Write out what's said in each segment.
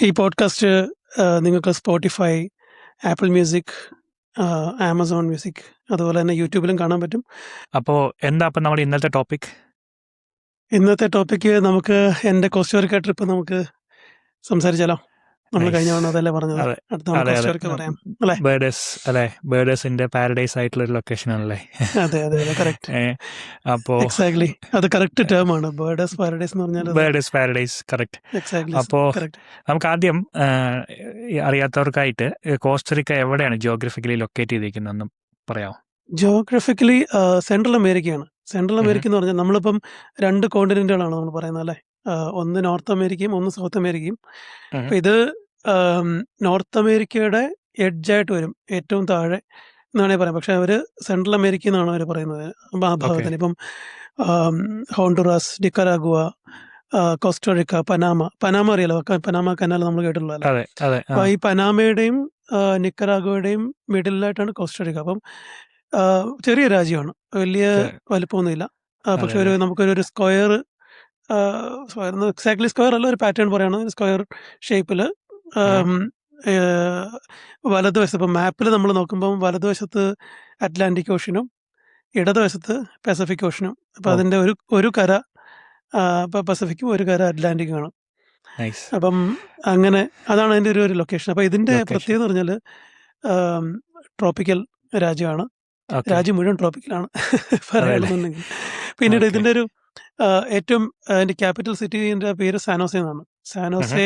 ഈ പോഡ്കാസ്റ്റ് നിങ്ങൾക്ക് Spotify, apple music, Amazon music, അതുപോലെ തന്നെ യൂട്യൂബിലും കാണാൻ പറ്റും. അപ്പോൾ എന്താ അപ്പം നമ്മുടെ ഇന്നത്തെ ടോപ്പിക്? ഇന്നത്തെ ടോപ്പിക്ക് നമുക്ക് എൻ്റെ കോസ്റ്റോറിക്ക ട്രിപ്പ് നമുക്ക് സംസാരിച്ചാലോ? നമ്മൾ കഴിഞ്ഞ തവണ അതല്ലേ പറഞ്ഞത്. അതെ അടുത്ത തവണ അതെ അതെ കോസ്റ്റോറിക്ക പറയാം അല്ലേ? ബേർഡേഴ്സിന്റെ പാരഡൈസ് ആയിട്ടുള്ള ഒരു ലൊക്കേഷൻ ആണല്ലേ? അതെ അതെ അതെ, കറക്റ്റ്. അപ്പോൾ എക്സാക്ട്ലി, അത് കറക്റ്റ് ടേം ആണ്. ബേർഡേഴ്സ് പാരഡൈസ് എന്ന് പറഞ്ഞാൽ ബേർഡേഴ്സ് പാരഡൈസ് കറക്റ്റ്. എക്സാക്ട്ലി അപ്പോൾ കറക്റ്റ്. നമുക്ക് ആദ്യം അറിയാത്തവർക്കായിട്ട് കോസ്റ്ററിക്ക എവിടെയാണ് ജിയോഗ്രഫിക്കലി ലൊക്കേറ്റ് ചെയ്തിരിക്കുന്നതെന്ന് പറയാമോ? ജിയോഗ്രഫിക്കലി സെൻട്രൽ അമേരിക്കയാണ്. സെൻട്രൽ അമേരിക്ക എന്ന് പറഞ്ഞാൽ നമ്മളിപ്പം 2 കോണ്ടിനെന്റുകളാണ് നമ്മൾ പറയുന്നത് അല്ലേ? ഒന്ന് നോർത്ത് അമേരിക്കയും ഒന്ന് സൗത്ത് അമേരിക്കയും. അപ്പം ഇത് നോർത്ത് അമേരിക്കയുടെ എഡ്ജായിട്ട് വരും, ഏറ്റവും താഴെ എന്നാണേ പറയാം. പക്ഷെ അവർ സെൻട്രൽ അമേരിക്ക എന്നാണ് അവർ പറയുന്നത് ആ ഭാഗത്തിന്. ഇപ്പം ഹോണ്ടുറാസ്, നിക്കരാഗുവ, കോസ്റ്റോറിക്ക, പനാമ അറിയാലോ? പനാമ കനാൽ നമ്മൾ കേട്ടിട്ടുള്ളതല്ലേ? അതെ അതെ ആ, അപ്പോൾ ഈ പനാമയുടെയും നിക്കരാഗുവയുടെയും മിഡിലായിട്ടാണ് കോസ്റ്റോറിക്ക. അപ്പം ചെറിയ രാജ്യമാണ്, വലിയ വലിപ്പമൊന്നുമില്ല. പക്ഷെ അതെ, നമുക്കൊരു സ്ക്വയർ എക്സാക്ട്ലി സ്ക്വയർ അല്ല, ഒരു പാറ്റേൺ പറയുകയാണ്. സ്ക്വയർ ഷേപ്പിൽ വലതുവശത്ത്, ഇപ്പം മാപ്പിൽ നമ്മൾ നോക്കുമ്പം വലതുവശത്ത് അറ്റ്ലാന്റിക് ഓഷ്യനും ഇടതുവശത്ത് പസഫിക് ഓഷ്യനും. അപ്പം ഓ. അതിൻ്റെ ഒരു കര പസഫിക്കും ഒരു കര അറ്റ്ലാന്റിക്കുമാണ്. നൈസ് അപ്പം അങ്ങനെ അതാണ് അതിൻ്റെ ഒരു ലൊക്കേഷൻ. അപ്പം ഇതിൻ്റെ ലൊക്കേഷൻ. പ്രത്യേകത എന്ന് പറഞ്ഞാൽ ട്രോപ്പിക്കൽ രാജ്യമാണ്. ഓക്കെ രാജ്യം മുഴുവൻ ട്രോപ്പിക്കലാണ് പറയുകയാണെന്നുണ്ടെങ്കിൽ. പിന്നീട് Okay. ഇതിൻ്റെ ഒരു ഏറ്റവും അതിൻ്റെ ക്യാപിറ്റൽ സിറ്റിൻ്റെ പേര് സാനോസെ എന്നാണ്. സാനോസെ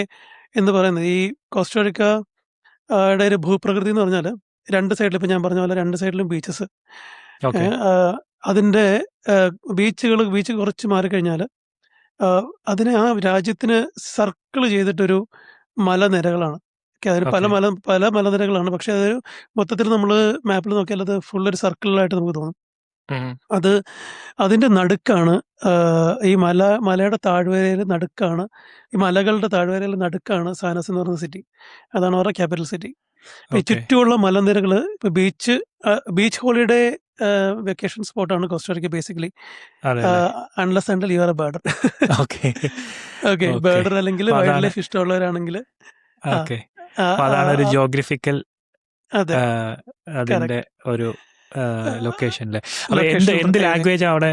എന്ന് പറയുന്നത് ഈ കോസ്റ്റോറിക്കയുടെ ഒരു ഭൂപ്രകൃതി എന്ന് പറഞ്ഞാൽ 2 സൈഡിലും, ഇപ്പം ഞാൻ പറഞ്ഞ പോലെ 2 സൈഡിലും ബീച്ചസ്. ഓക്കെ അതിൻ്റെ ബീച്ച് കുറച്ച് മാറിക്കഴിഞ്ഞാൽ അതിനെ ആ രാജ്യത്തിന് സർക്കിൾ ചെയ്തിട്ടൊരു മലനിരകളാണ്. അതിന് പല മലനിരകളാണ്. പക്ഷെ അതൊരു മൊത്തത്തിൽ നമ്മൾ മാപ്പിൽ നോക്കിയാൽ അത് ഫുള്ളൊരു സർക്കിളായിട്ട് നമുക്ക് തോന്നും. അത് അതിൻ്റെ നടുക്കാണ് ഈ മലയുടെ താഴ്വരയിൽ നടുക്കാണ്, ഈ മലകളുടെ താഴ്വരയിൽ നടുക്കാണ് സാനോസ് എന്ന് പറയുന്ന സിറ്റി. അതാണ് അവരുടെ ക്യാപിറ്റൽ സിറ്റി. ഈ ചുറ്റുമുള്ള മലനിരകൾ, ഇപ്പോൾ ബീച്ച് ഹോളിഡേ വെക്കേഷൻ സ്പോട്ടാണ് Costa Rica basically, unless and you are a birder. Okay, birder അല്ലെങ്കിൽ വൈൽഡ് ലൈഫ് ഇഷ്ടമുള്ളവരാണെങ്കിൽ അതാണ് ഒരു ജിയോഗ്രഫിക്കൽ അതെ അതിന്റെ ഒരു ലൊക്കേഷൻ. എന്ത് ലാംഗ്വേജ് അവിടെ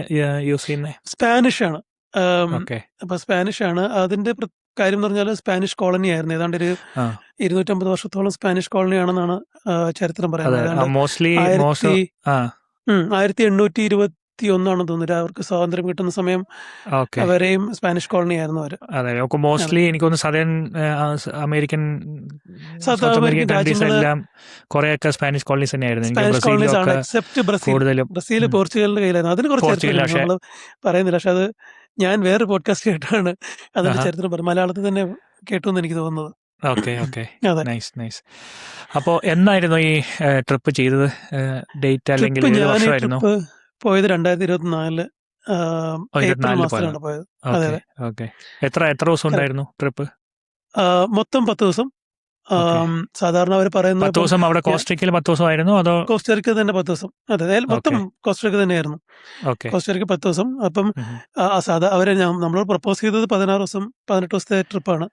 യൂസ് ചെയ്യുന്നത്? സ്പാനിഷ് ആണ്. ഓക്കെ അപ്പൊ സ്പാനിഷ് ആണ് അതിന്റെ കാര്യം എന്ന് പറഞ്ഞാൽ സ്പാനിഷ് കോളനി ആയിരുന്നു. ഏതാണ്ട് ഒരു 250 വർഷത്തോളം സ്പാനിഷ് കോളനി ആണെന്നാണ് ചരിത്രം പറയുന്നത്. മോസ്റ്റ്ലി 1821 തോന്നുന്നു അവർക്ക് സ്വാതന്ത്ര്യം കിട്ടുന്ന സമയം വരെയും സ്പാനിഷ് കോളനി ആയിരുന്നു അവർ. അതെ, മോസ്റ്റ്ലി എനിക്കൊന്ന് സദേൺ അമേരിക്കൻ സൗത്ത് അമേരിക്കൻ രാജ്യങ്ങളെല്ലാം കുറെയൊക്കെ സ്പാനിഷ് കോളനീസ് തന്നെയായിരുന്നു. എക്സെപ്റ്റ് ബ്രസീൽ പോർച്ചുഗലിന്റെ കയ്യിലായിരുന്നു. അതിന് കുറച്ച് ചരിത്രം നമ്മൾ പറയുന്നില്ല. പക്ഷെ അത് ഞാൻ വേറെ പോഡ്കാസ്റ്റ് കേട്ടാണ് അതിന്റെ ചരിത്രം പറഞ്ഞത്. മലയാളത്തിൽ തന്നെ കേട്ടു എന്ന് എനിക്ക് തോന്നുന്നത്. നൈസ്. അപ്പോ എന്നായിരുന്നു ഈ ട്രിപ്പ് ചെയ്തത്? ഡേറ്റ് അല്ലെങ്കിൽ ട്രിപ്പ് പോയത് 2024 ഏപ്രിൽ മാസത്തിലാണ് പോയത്. അതെ. എത്ര ദിവസം ഉണ്ടായിരുന്നു ട്രിപ്പ്? മൊത്തം 10 ദിവസം. സാധാരണ അവർ പറയുന്നത് 10 ദിവസം അവിടെ കോസ്റ്ററിക്കയിൽ 10 ദിവസം ആയിരുന്നു, അതോ? കോസ്റ്ററിക്ക തന്നെ 10 ദിവസം. അതെ, മൊത്തം കോസ്റ്ററിക്ക തന്നെയായിരുന്നു. കോസ്റ്ററിക്ക 10 ദിവസം. അപ്പം അവരെ നമ്മൾ പ്രപ്പോസ് ചെയ്തത് 16 ദിവസം 18 ദിവസത്തെ ട്രിപ്പാണ്.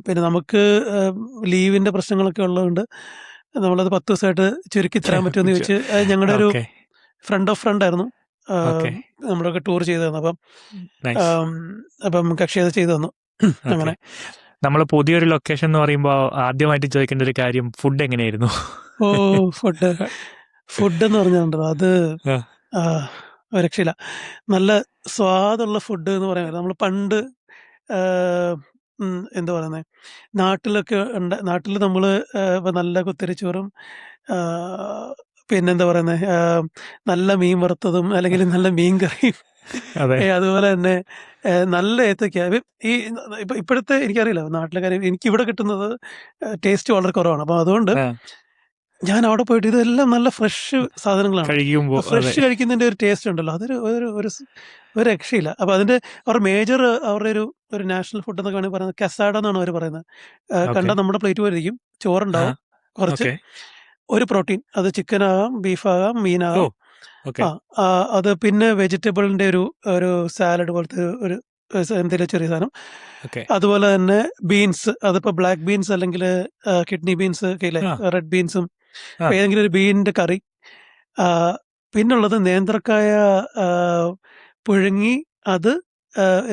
പിന്നെ നമുക്ക് ലീവിന്റെ പ്രശ്നങ്ങളൊക്കെ ഉള്ളതുകൊണ്ട് നമ്മളത് 10 ദിവസമായിട്ട് ചുരുക്കി തരാൻ പറ്റുമെന്ന് ചോദിച്ച് ഞങ്ങളുടെ ഒരു ഫ്രണ്ട് ഓഫ് ഫ്രണ്ട് ആയിരുന്നു നമ്മളൊക്കെ ടൂർ ചെയ്തു തന്നു. അപ്പം കക്ഷി അത് ചെയ്തു തന്നു. അങ്ങനെ നമ്മൾ പുതിയൊരു ലൊക്കേഷൻ എന്ന് പറയുമ്പോൾ ആദ്യമായിട്ട് ചോദിക്കേണ്ട ഒരു കാര്യം, ഫുഡ് എങ്ങനെയായിരുന്നു? ഫുഡ് എന്ന് പറഞ്ഞിട്ടുണ്ടോ, അത് ഒരു രക്ഷയില്ല. നല്ല സ്വാദുള്ള ഫുഡ് എന്ന് പറയാൻ നമ്മൾ പണ്ട് എന്താ പറയുന്നത്, നാട്ടിൽ നമ്മൾ ഇപ്പം നല്ല കുത്തരിച്ചോറും പിന്നെന്താ പറയുന്നത്, നല്ല മീൻ വറുത്തതും അല്ലെങ്കിൽ നല്ല മീൻ കറിയും, അതുപോലെ തന്നെ നല്ല ഏത്തക്ക. ഈ ഇപ്പോഴത്തെ എനിക്കറിയില്ല നാട്ടിലെ കാര്യം, എനിക്കിവിടെ കിട്ടുന്നത് ടേസ്റ്റ് വളരെ കുറവാണ്. അപ്പം അതുകൊണ്ട് ഞാൻ അവിടെ പോയിട്ട് ഇതെല്ലാം നല്ല ഫ്രഷ് സാധനങ്ങളാണ്. ഫ്രഷ് കഴിക്കുന്നതിന്റെ ഒരു ടേസ്റ്റ് ഉണ്ടല്ലോ, അതൊരു ഒരു രക്ഷയില്ല. അപ്പൊ അതിന്റെ അവരുടെ ഒരു നാഷണൽ ഫുഡ് എന്നൊക്കെ വേണമെങ്കിൽ പറയുന്നത് കസാഡ എന്നാണ് അവർ പറയുന്നത്. കണ്ടാൽ നമ്മുടെ പ്ലേറ്റ് പോലെ ഇരിക്കും, ചോറുണ്ടാവും, കുറച്ച് ഒരു പ്രോട്ടീൻ, അത് ചിക്കൻ ആകാം, ബീഫാകാം, മീനാകാം. അത് പിന്നെ വെജിറ്റബിളിന്റെ ഒരു സാലഡ് പോലത്തെ ഒരു എന്തെങ്കിലും ചെറിയ സാധനം. ഓക്കെ. അതുപോലെ തന്നെ ബീൻസ്, അതിപ്പോൾ ബ്ലാക്ക് ബീൻസ് അല്ലെങ്കിൽ കിഡ്നി ബീൻസ് ഒക്കെ ഇല്ലേ, ആ. റെഡ് ബീൻസും, ആ. ഏതെങ്കിലും ഒരു ബീനിന്റെ കറി. പിന്നുള്ളത് നേന്ത്രക്കായ പുഴുങ്ങി അത്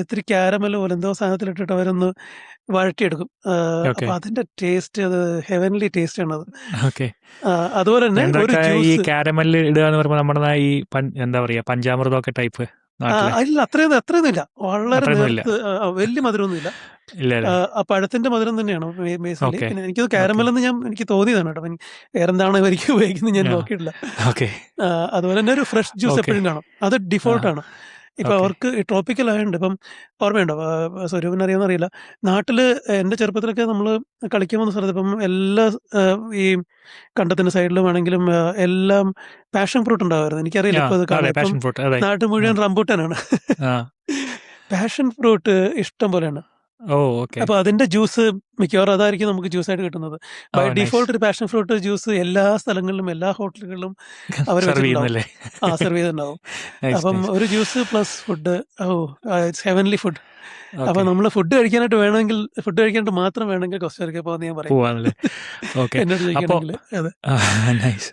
ഇത്തിരി ക്യാരമൽ പോലെ എന്തോ സാധനത്തിലിട്ടിട്ട് അവരൊന്ന് വഴറ്റിയെടുക്കും. ഓക്കെ. അപ്പൊ അതിന്റെ ടേസ്റ്റ്, അത് ഹെവൻലി ടേസ്റ്റ് ആണത്. ഓക്കെ. അതുപോലെ തന്നെ ഒരു നേന്ത്രക്കായ ഈ ജ്യൂസ്. കാരമല് ഇടുക എന്ന് പറയുമ്പോൾ നമ്മുടെ ഈ എന്താ പറയാ പഞ്ചാമൃതമൊക്കെ ടൈപ്പ് നാട്ടിലെ ഇല്ല, അത്രയൊന്നും ഇല്ല. വളരെ അത്രയൊന്നും ഇല്ല. നേർത്ത്, വലിയ മധുരമൊന്നുമില്ല. ഇല്ല അല്ലേ? ആ പഴത്തിന്റെ മധുരം തന്നെയാണ് ബേസിക്കലി. ഓക്കെ. പിന്നെ എനിക്കത് ഓക്കെ. കാരമലെന്ന് എനിക്ക് തോന്നിയതാണ് കേട്ടോ. വേറെന്താണോ ഇവർക്ക് ഉപയോഗിക്കുന്നത് ഞാൻ ആ. നോക്കിയിട്ടില്ല. ഓക്കെ. അതുപോലെ തന്നെ ഒരു ഫ്രഷ് ജ്യൂസ് ഓക്കെ. എപ്പോഴും കാണും. അത് ആ. ഡിഫോൾട്ടാണ്. ഇപ്പൊ ഓക്കെ. അവർക്ക് ഈ ട്രോപ്പിക്കൽ ആയതുകൊണ്ട്, ഇപ്പം ഓർമ്മയുണ്ടോ, സ്വരൂപിന് അറിയാമെന്ന് അറിയില്ല, നാട്ടില് എൻ്റെ ചെറുപ്പത്തിലൊക്കെ നമ്മൾ കളിക്കുമ്പോൾ സ്ഥലത്ത് ഇപ്പം എല്ലാ ഈ കണ്ടത്തിന്റെ സൈഡിലും ആണെങ്കിലും എല്ലാം പാഷൻ ഫ്രൂട്ട് ഉണ്ടാവുമായിരുന്നു. എനിക്കറിയില്ല ആ. ഇപ്പൊ അത് അതെ, കാണാം. ഇപ്പം പാഷൻ ഫ്രൂട്ട്. അതെ. നാട്ടിൽ ആ. മുഴുവൻ റംബൂട്ടാനാണ്. ആ. പാഷൻ ഫ്രൂട്ട് ഇഷ്ടം പോലെയാണ്. Oh, okay. അപ്പൊ അതിന്റെ ജ്യൂസ് മിക്കവാറും അതായിരിക്കും നമുക്ക് ജ്യൂസായിട്ട് കിട്ടുന്നത്. Oh, bye nice. ഡിഫോൾട്ട് ഒരു പാഷൻ ഫ്രൂട്ട് ജ്യൂസ് എല്ലാ സ്ഥലങ്ങളിലും, എല്ലാ ഹോട്ടലുകളിലും അവർ സെർവ് വെച്ചിട്ടുണ്ടാവും. ചെയ്യുന്നല്ലേ? സെർവ് ചെയ്തിട്ടുണ്ടാവും. നൈസ്, അപ്പം നൈസ്. ഒരു juice plus food. It's heavenly food. അപ്പൊ ഓക്കെ. നമ്മൾ ഫുഡ് കഴിക്കാനായിട്ട് മാത്രം വേണമെങ്കിൽ കോസ്റ്ററിക്ക പോകാന്ന് ഞാൻ പറയും. പോവാന്നല്ലേ? ഓക്കെ. എന്നോട് അപ്പോ ചോദിക്കുകയാണെങ്കിൽ. അതെ. നൈസ്.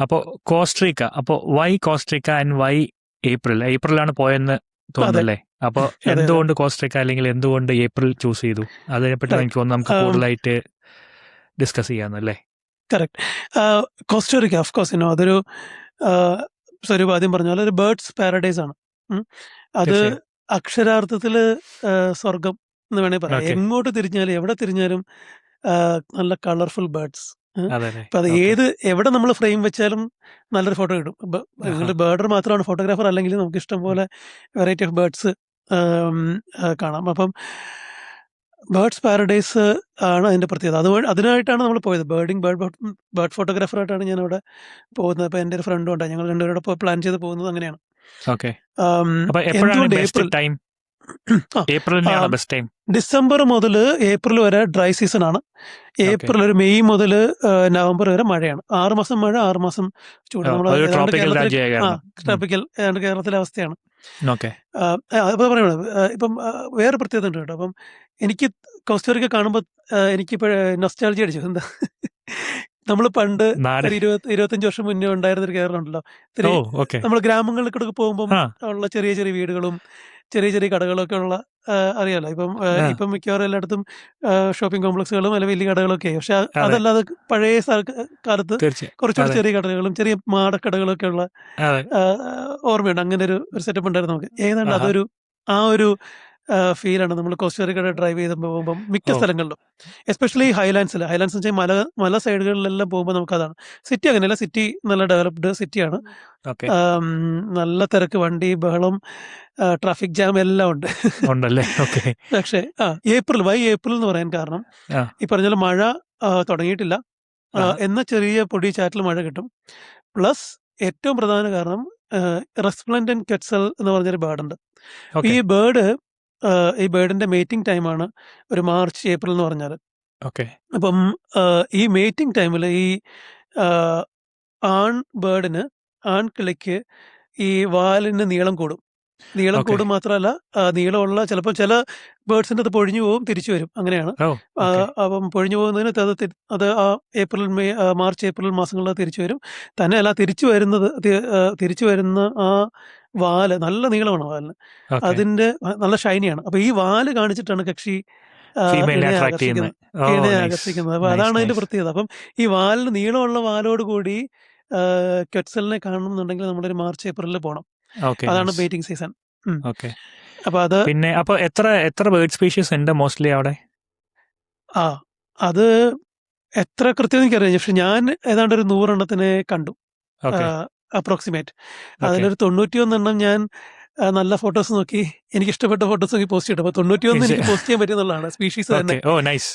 അപ്പോൾ കോസ്റ്ററിക്ക, അപ്പോൾ why Costa Rica and why April? ഏപ്രിലാണ് പോയെന്ന് അതെ തോന്നുന്നല്ലേ? അപ്പോൾ അതെ അതെ എന്തുകൊണ്ട് കോസ്റ്ററിക്ക അല്ലെങ്കിൽ എന്തുകൊണ്ട് ഏപ്രിൽ ചൂസ് ചെയ്തു? അതിനെപ്പറ്റി റൈറ്റ്. എനിക്ക് തോന്നുന്നു നമുക്ക് കൂടുതലായിട്ട് ഡിസ്കസ് ചെയ്യാന്നല്ലേ? കറക്റ്റ്. കോസ്റ്ററിക്ക ഓഫ് കോഴ്സ് അതൊരു സ്വരൂപ് ആദ്യം പറഞ്ഞ പോലെ ഒരു ബേർഡ്സ് പാരഡൈസ് ആണ്. അത് തീർച്ചയായും. അക്ഷരാർത്ഥത്തില് സ്വർഗം എന്ന് വേണമെങ്കിൽ പറയാം. ഓക്കെ. എങ്ങോട്ട് തിരിഞ്ഞാലും എവിടെ തിരിഞ്ഞാലും നല്ല കളർഫുൾ ബേർഡ്സ്. അതെ. അപ്പൊ അത് ഓക്കെ. എവിടെ നമ്മൾ ഫ്രെയിം വെച്ചാലും നല്ലൊരു ഫോട്ടോ കിട്ടും. ആഹാ. നിങ്ങൾ ബേർഡർ മാത്രമാണ് ഫോട്ടോഗ്രാഫർ അല്ലെങ്കിൽ നമുക്ക് ഇഷ്ടം പോലെ വെറൈറ്റി ഓഫ് ബേർഡ്സ് കാണാം. അപ്പം ബേർഡ്സ് പാരഡൈസ് ആണ് അതിന്റെ പ്രത്യേകത. അതിനായിട്ടാണ് നമ്മൾ പോയത്. ബേർഡ് ഫോട്ടോഗ്രാഫറായിട്ടാണ് ഞാൻ അവിടെ പോകുന്നത്. അപ്പൊ എൻ്റെ ഒരു ഫ്രണ്ടും ഉണ്ടായി. ഞങ്ങൾ രണ്ടുപേരുടെ പ്ലാൻ ചെയ്ത് പോകുന്നത് അങ്ങനെയാണ്. ഓക്കെ. അപ്പൊ എപ്പോഴാണ് എന്തുകൊണ്ട് ബെസ്റ്റ് ഏപ്രിൽ? ടൈം? ആ ഏപ്രിൽ തന്നെയാണോ ബെസ്റ്റ് ടൈം? ഡിസംബർ മുതൽ ഏപ്രിൽ വരെ ഡ്രൈ സീസൺ ആണ്. ഓക്കെ. ഏപ്രിൽ ഒരു മെയ് മുതൽ നവംബർ വരെ മഴയാണ്. 6 മാസം മഴ, 6 മാസം ചൂട്. നമ്മൾ അതൊരു ഏതാണ്ട് ട്രോപ്പിക്കൽ കേരളത്തിൽ രാജ്യമായ കാരണം. ട്രോപ്പിക്കൽ ഏതാണ്ട് കേരളത്തിലെ അവസ്ഥയാണ്. ഓക്കെ. അപ്പോൾ പറയുന്നത് ഇപ്പം വേറെ പ്രത്യേകത ഉണ്ട് കേട്ടോ. അപ്പം എനിക്ക് കോസ്റ്ററിക്ക കാണുമ്പോൾ എനിക്കിപ്പോൾ നൊസ്റ്റാൾജി അടിച്ചു. എന്താ, നമ്മൾ പണ്ട് നാട്. ഒരു 25 വർഷം മുന്നേ ഉണ്ടായിരുന്നൊരു കേരളം ഉണ്ടല്ലോ. ഇത്തിരി ഓ, ഓക്കെ. നമ്മൾ ഗ്രാമങ്ങളിലേക്കൊക്കെ പോകുമ്പം ആ. ഉള്ള ചെറിയ ചെറിയ വീടുകളും ചെറിയ ചെറിയ കടകളൊക്കെ ഉള്ള, അറിയാലോ. ആ. ഇപ്പം മിക്കവാറും എല്ലായിടത്തും ഷോപ്പിംഗ് കോംപ്ലക്സുകളും അല്ലെങ്കിൽ വലിയ കടകളൊക്കെ. പക്ഷെ അതെ. അതല്ലാതെ പഴയ കാലത്ത് തീർച്ചയായും. കുറച്ചുകൂടി അതെ. ചെറിയ കടകളും ചെറിയ മാടക്കടകളൊക്കെ ഉള്ള അതെ. ഓർമ്മയുണ്ട്. അങ്ങനെ ഒരു സെറ്റപ്പ് ഉണ്ടായിരുന്നു നമുക്ക്. ഏതാണ്ട് ആഹാ. ആ ഒരു ഫീലാണ് നമ്മൾ കോസ്റ്ററിക്കയുടെ ഡ്രൈവ് ചെയ്ത് പോകുമ്പം മിക്ക ഓ, സ്ഥലങ്ങളിലും. എസ്പെഷ്യലി ഹൈലാൻഡ്സിൽ വെച്ചാൽ മല സൈഡുകളിലെല്ലാം പോകുമ്പോൾ നമുക്കതാണ്. സിറ്റി അങ്ങനെയല്ല. സിറ്റി നല്ല ഡെവലപ്ഡ് സിറ്റിയാണ്. ഓക്കെ. നല്ല തിരക്ക്, വണ്ടി ബഹളം, ട്രാഫിക് ജാം എല്ലാം ഉണ്ട്. ഉണ്ടല്ലേ? ഓക്കെ. പക്ഷേ വൈ ഏപ്രിൽ എന്ന് പറയാൻ കാരണം, ആ. ഈ പറഞ്ഞ പോലെ മഴ തുടങ്ങിയിട്ടില്ല. ആഹാ. എന്ന ചെറിയ പൊടി ചാറ്റൽ മഴ കിട്ടും. പ്ലസ് ഏറ്റവും പ്രധാന കാരണം, റെസ്പ്ലൻഡന്റ് ക്വെറ്റ്സൽ എന്ന് പറഞ്ഞൊരു ബേർഡുണ്ട്. ഓക്കെ. ഈ ബേർഡിന്റെ മേറ്റിംഗ് ടൈമാണ് ഒരു മാർച്ച് ഏപ്രിൽ എന്ന് പറഞ്ഞാൽ. ഓക്കെ. അപ്പം ഈ മേറ്റിംഗ് ടൈമിൽ ഈ ആൺ ബേർഡിന്, ആൺകിളിക്ക് ഈ വാലിന് നീളം കൂടും. നീളം ഓക്കെ. കൂടും മാത്രമല്ല, നീളമുള്ള ചിലപ്പോൾ ചില ബേർഡ്സിൻ്റെ അത് പൊഴിഞ്ഞു പോകും, തിരിച്ചു വരും. അങ്ങനെയാണ്. ഓ, ഓക്കെ. അപ്പം പൊഴിഞ്ഞു പോകുന്നതിന് അത് ആ മാർച്ച് ഏപ്രിൽ മാസങ്ങളിൽ തിരിച്ചു വരും. തന്നെയല്ല, തിരിച്ചു വരുന്ന ആ വാല് നല്ല നീളമാണ് വാലിന്. ഓക്കെ. അതിന്റെ നല്ല ഷൈനിയാണ്. അപ്പൊ ഈ വാല് കാണിച്ചിട്ടാണ് കക്ഷി ഫീമെയിലിനെ ഇണയെ അട്രാക്ട് ചെയ്യുന്നത്. ആകർഷിക്കുന്നത്. ഓ, ഇണയെ നൈസ്. ആകർഷിക്കുന്നത്. അപ്പൊ നൈസ്, അതാണ് അതിന്റെ നൈസ്. പ്രത്യേകത. അപ്പം ഈ വാലിന് നീളമുള്ള വാലോട് കൂടി ക്വെറ്റ്സലിനെ കാണണമെന്നുണ്ടെങ്കിൽ നമ്മളൊരു മാർച്ച് ഏപ്രിലിൽ പോകണം. ഓക്കെ, അതാണ് നൈസ്. Meeting season. ഓക്കെ. അപ്പൊ അത് പിന്നെ അപ്പൊ എത്ര ബേർഡ് സ്പീഷീസ് ഉണ്ട് മോസ്റ്റ്ലി അവിടെ? അത് എത്ര കൃത്യം എനിക്കറിയാം. പക്ഷെ ഞാൻ ഏതാണ്ട് ഒരു 100 എണ്ണത്തിനെ കണ്ടു, ഓക്കെ. അപ്രോക്സിമേറ്റ്. ഓക്കെ. അതിലൊരു 91 എണ്ണം ഞാൻ നല്ല ഫോട്ടോസ് നോക്കി, എനിക്ക് ഇഷ്ടപ്പെട്ട ഫോട്ടോസ് നോക്കി പോസ്റ്റ് ചെയ്തു. അപ്പൊ 91 എനിക്ക് പോസ്റ്റ് ചെയ്യാൻ പറ്റിയെന്നുള്ളതാണ്. സ്പീഷീസ് തന്നെ. ഓക്കെ. ഓ, നൈസ്.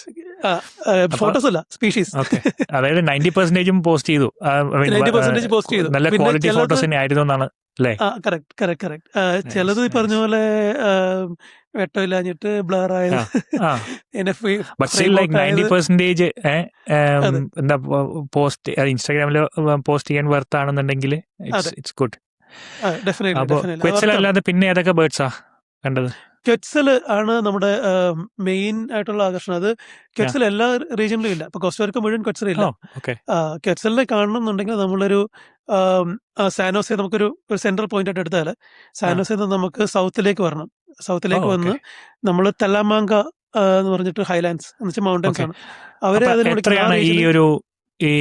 അപ്പൊ ഫോട്ടോസ് അല്ല, സ്പീഷീസ്. ഓക്കെ. അതായത് 90% പോസ്റ്റ് ചെയ്തു. 90% പോസ്റ്റ് ചെയ്തു. നല്ല പിന്നെ ക്വാളിറ്റി ചിലത് ഫോട്ടോസ് തന്നെ ആയിരുന്നു എന്നാണ് അല്ലേ? കറക്റ്റ്. ചിലത് ഈ പറഞ്ഞ പോലെ വെട്ടമില്ലാഞ്ഞിട്ട് ബ്ലർ ആയത്, ആ. എന്നെ ബട്ട് സ്റ്റിൽ ലൈക്ക് 90% അതെ എന്താ പോസ്റ്റ് ഇൻസ്റ്റാഗ്രാമിൽ പോസ്റ്റ് ചെയ്യാൻ വർത്ത് ആണെന്നുണ്ടെങ്കിൽ അതെ ഇറ്റ്സ് ഗുഡ്. ഡെഫിനറ്റ്ലി അപ്പോൾ ക്വെറ്റ്സൽ അല്ലാതെ പിന്നെ ഏതൊക്കെ ബേർഡ്സാ കണ്ടത്? ക്വെറ്റ്സൽ ആണ് നമ്മുടെ മെയിൻ ആയിട്ടുള്ള ആകർഷണം. അത് ക്വെറ്റ്സൽ എല്ലാ റീജിയനിലും ഇല്ല. ഇപ്പൊ കോസ്റ്ററിക്ക മുഴുവൻ ക്വെറ്റ്സൽ ഇല്ല. ഓക്കെ ക്വെറ്റ്സലിനെ കാണണമെന്നുണ്ടെങ്കിൽ നമ്മളൊരു സാനോസെ നമുക്കൊരു സെൻട്രൽ പോയിന്റ് ആയിട്ട് എടുത്താൽ സാനോസെ നമുക്ക് സൗത്തിലേക്ക് വരണം. സൗത്തിലേക്ക് വന്ന് നമ്മൾ തലാമാങ്ക എന്ന് പറഞ്ഞിട്ട് ഹൈലാൻഡ്സ് എന്ന് വെച്ചാൽ മൗണ്ടൻസ് ആണ്. അവരെ അതിൽ എത്രയാണ് ഈ ഒരു ഈ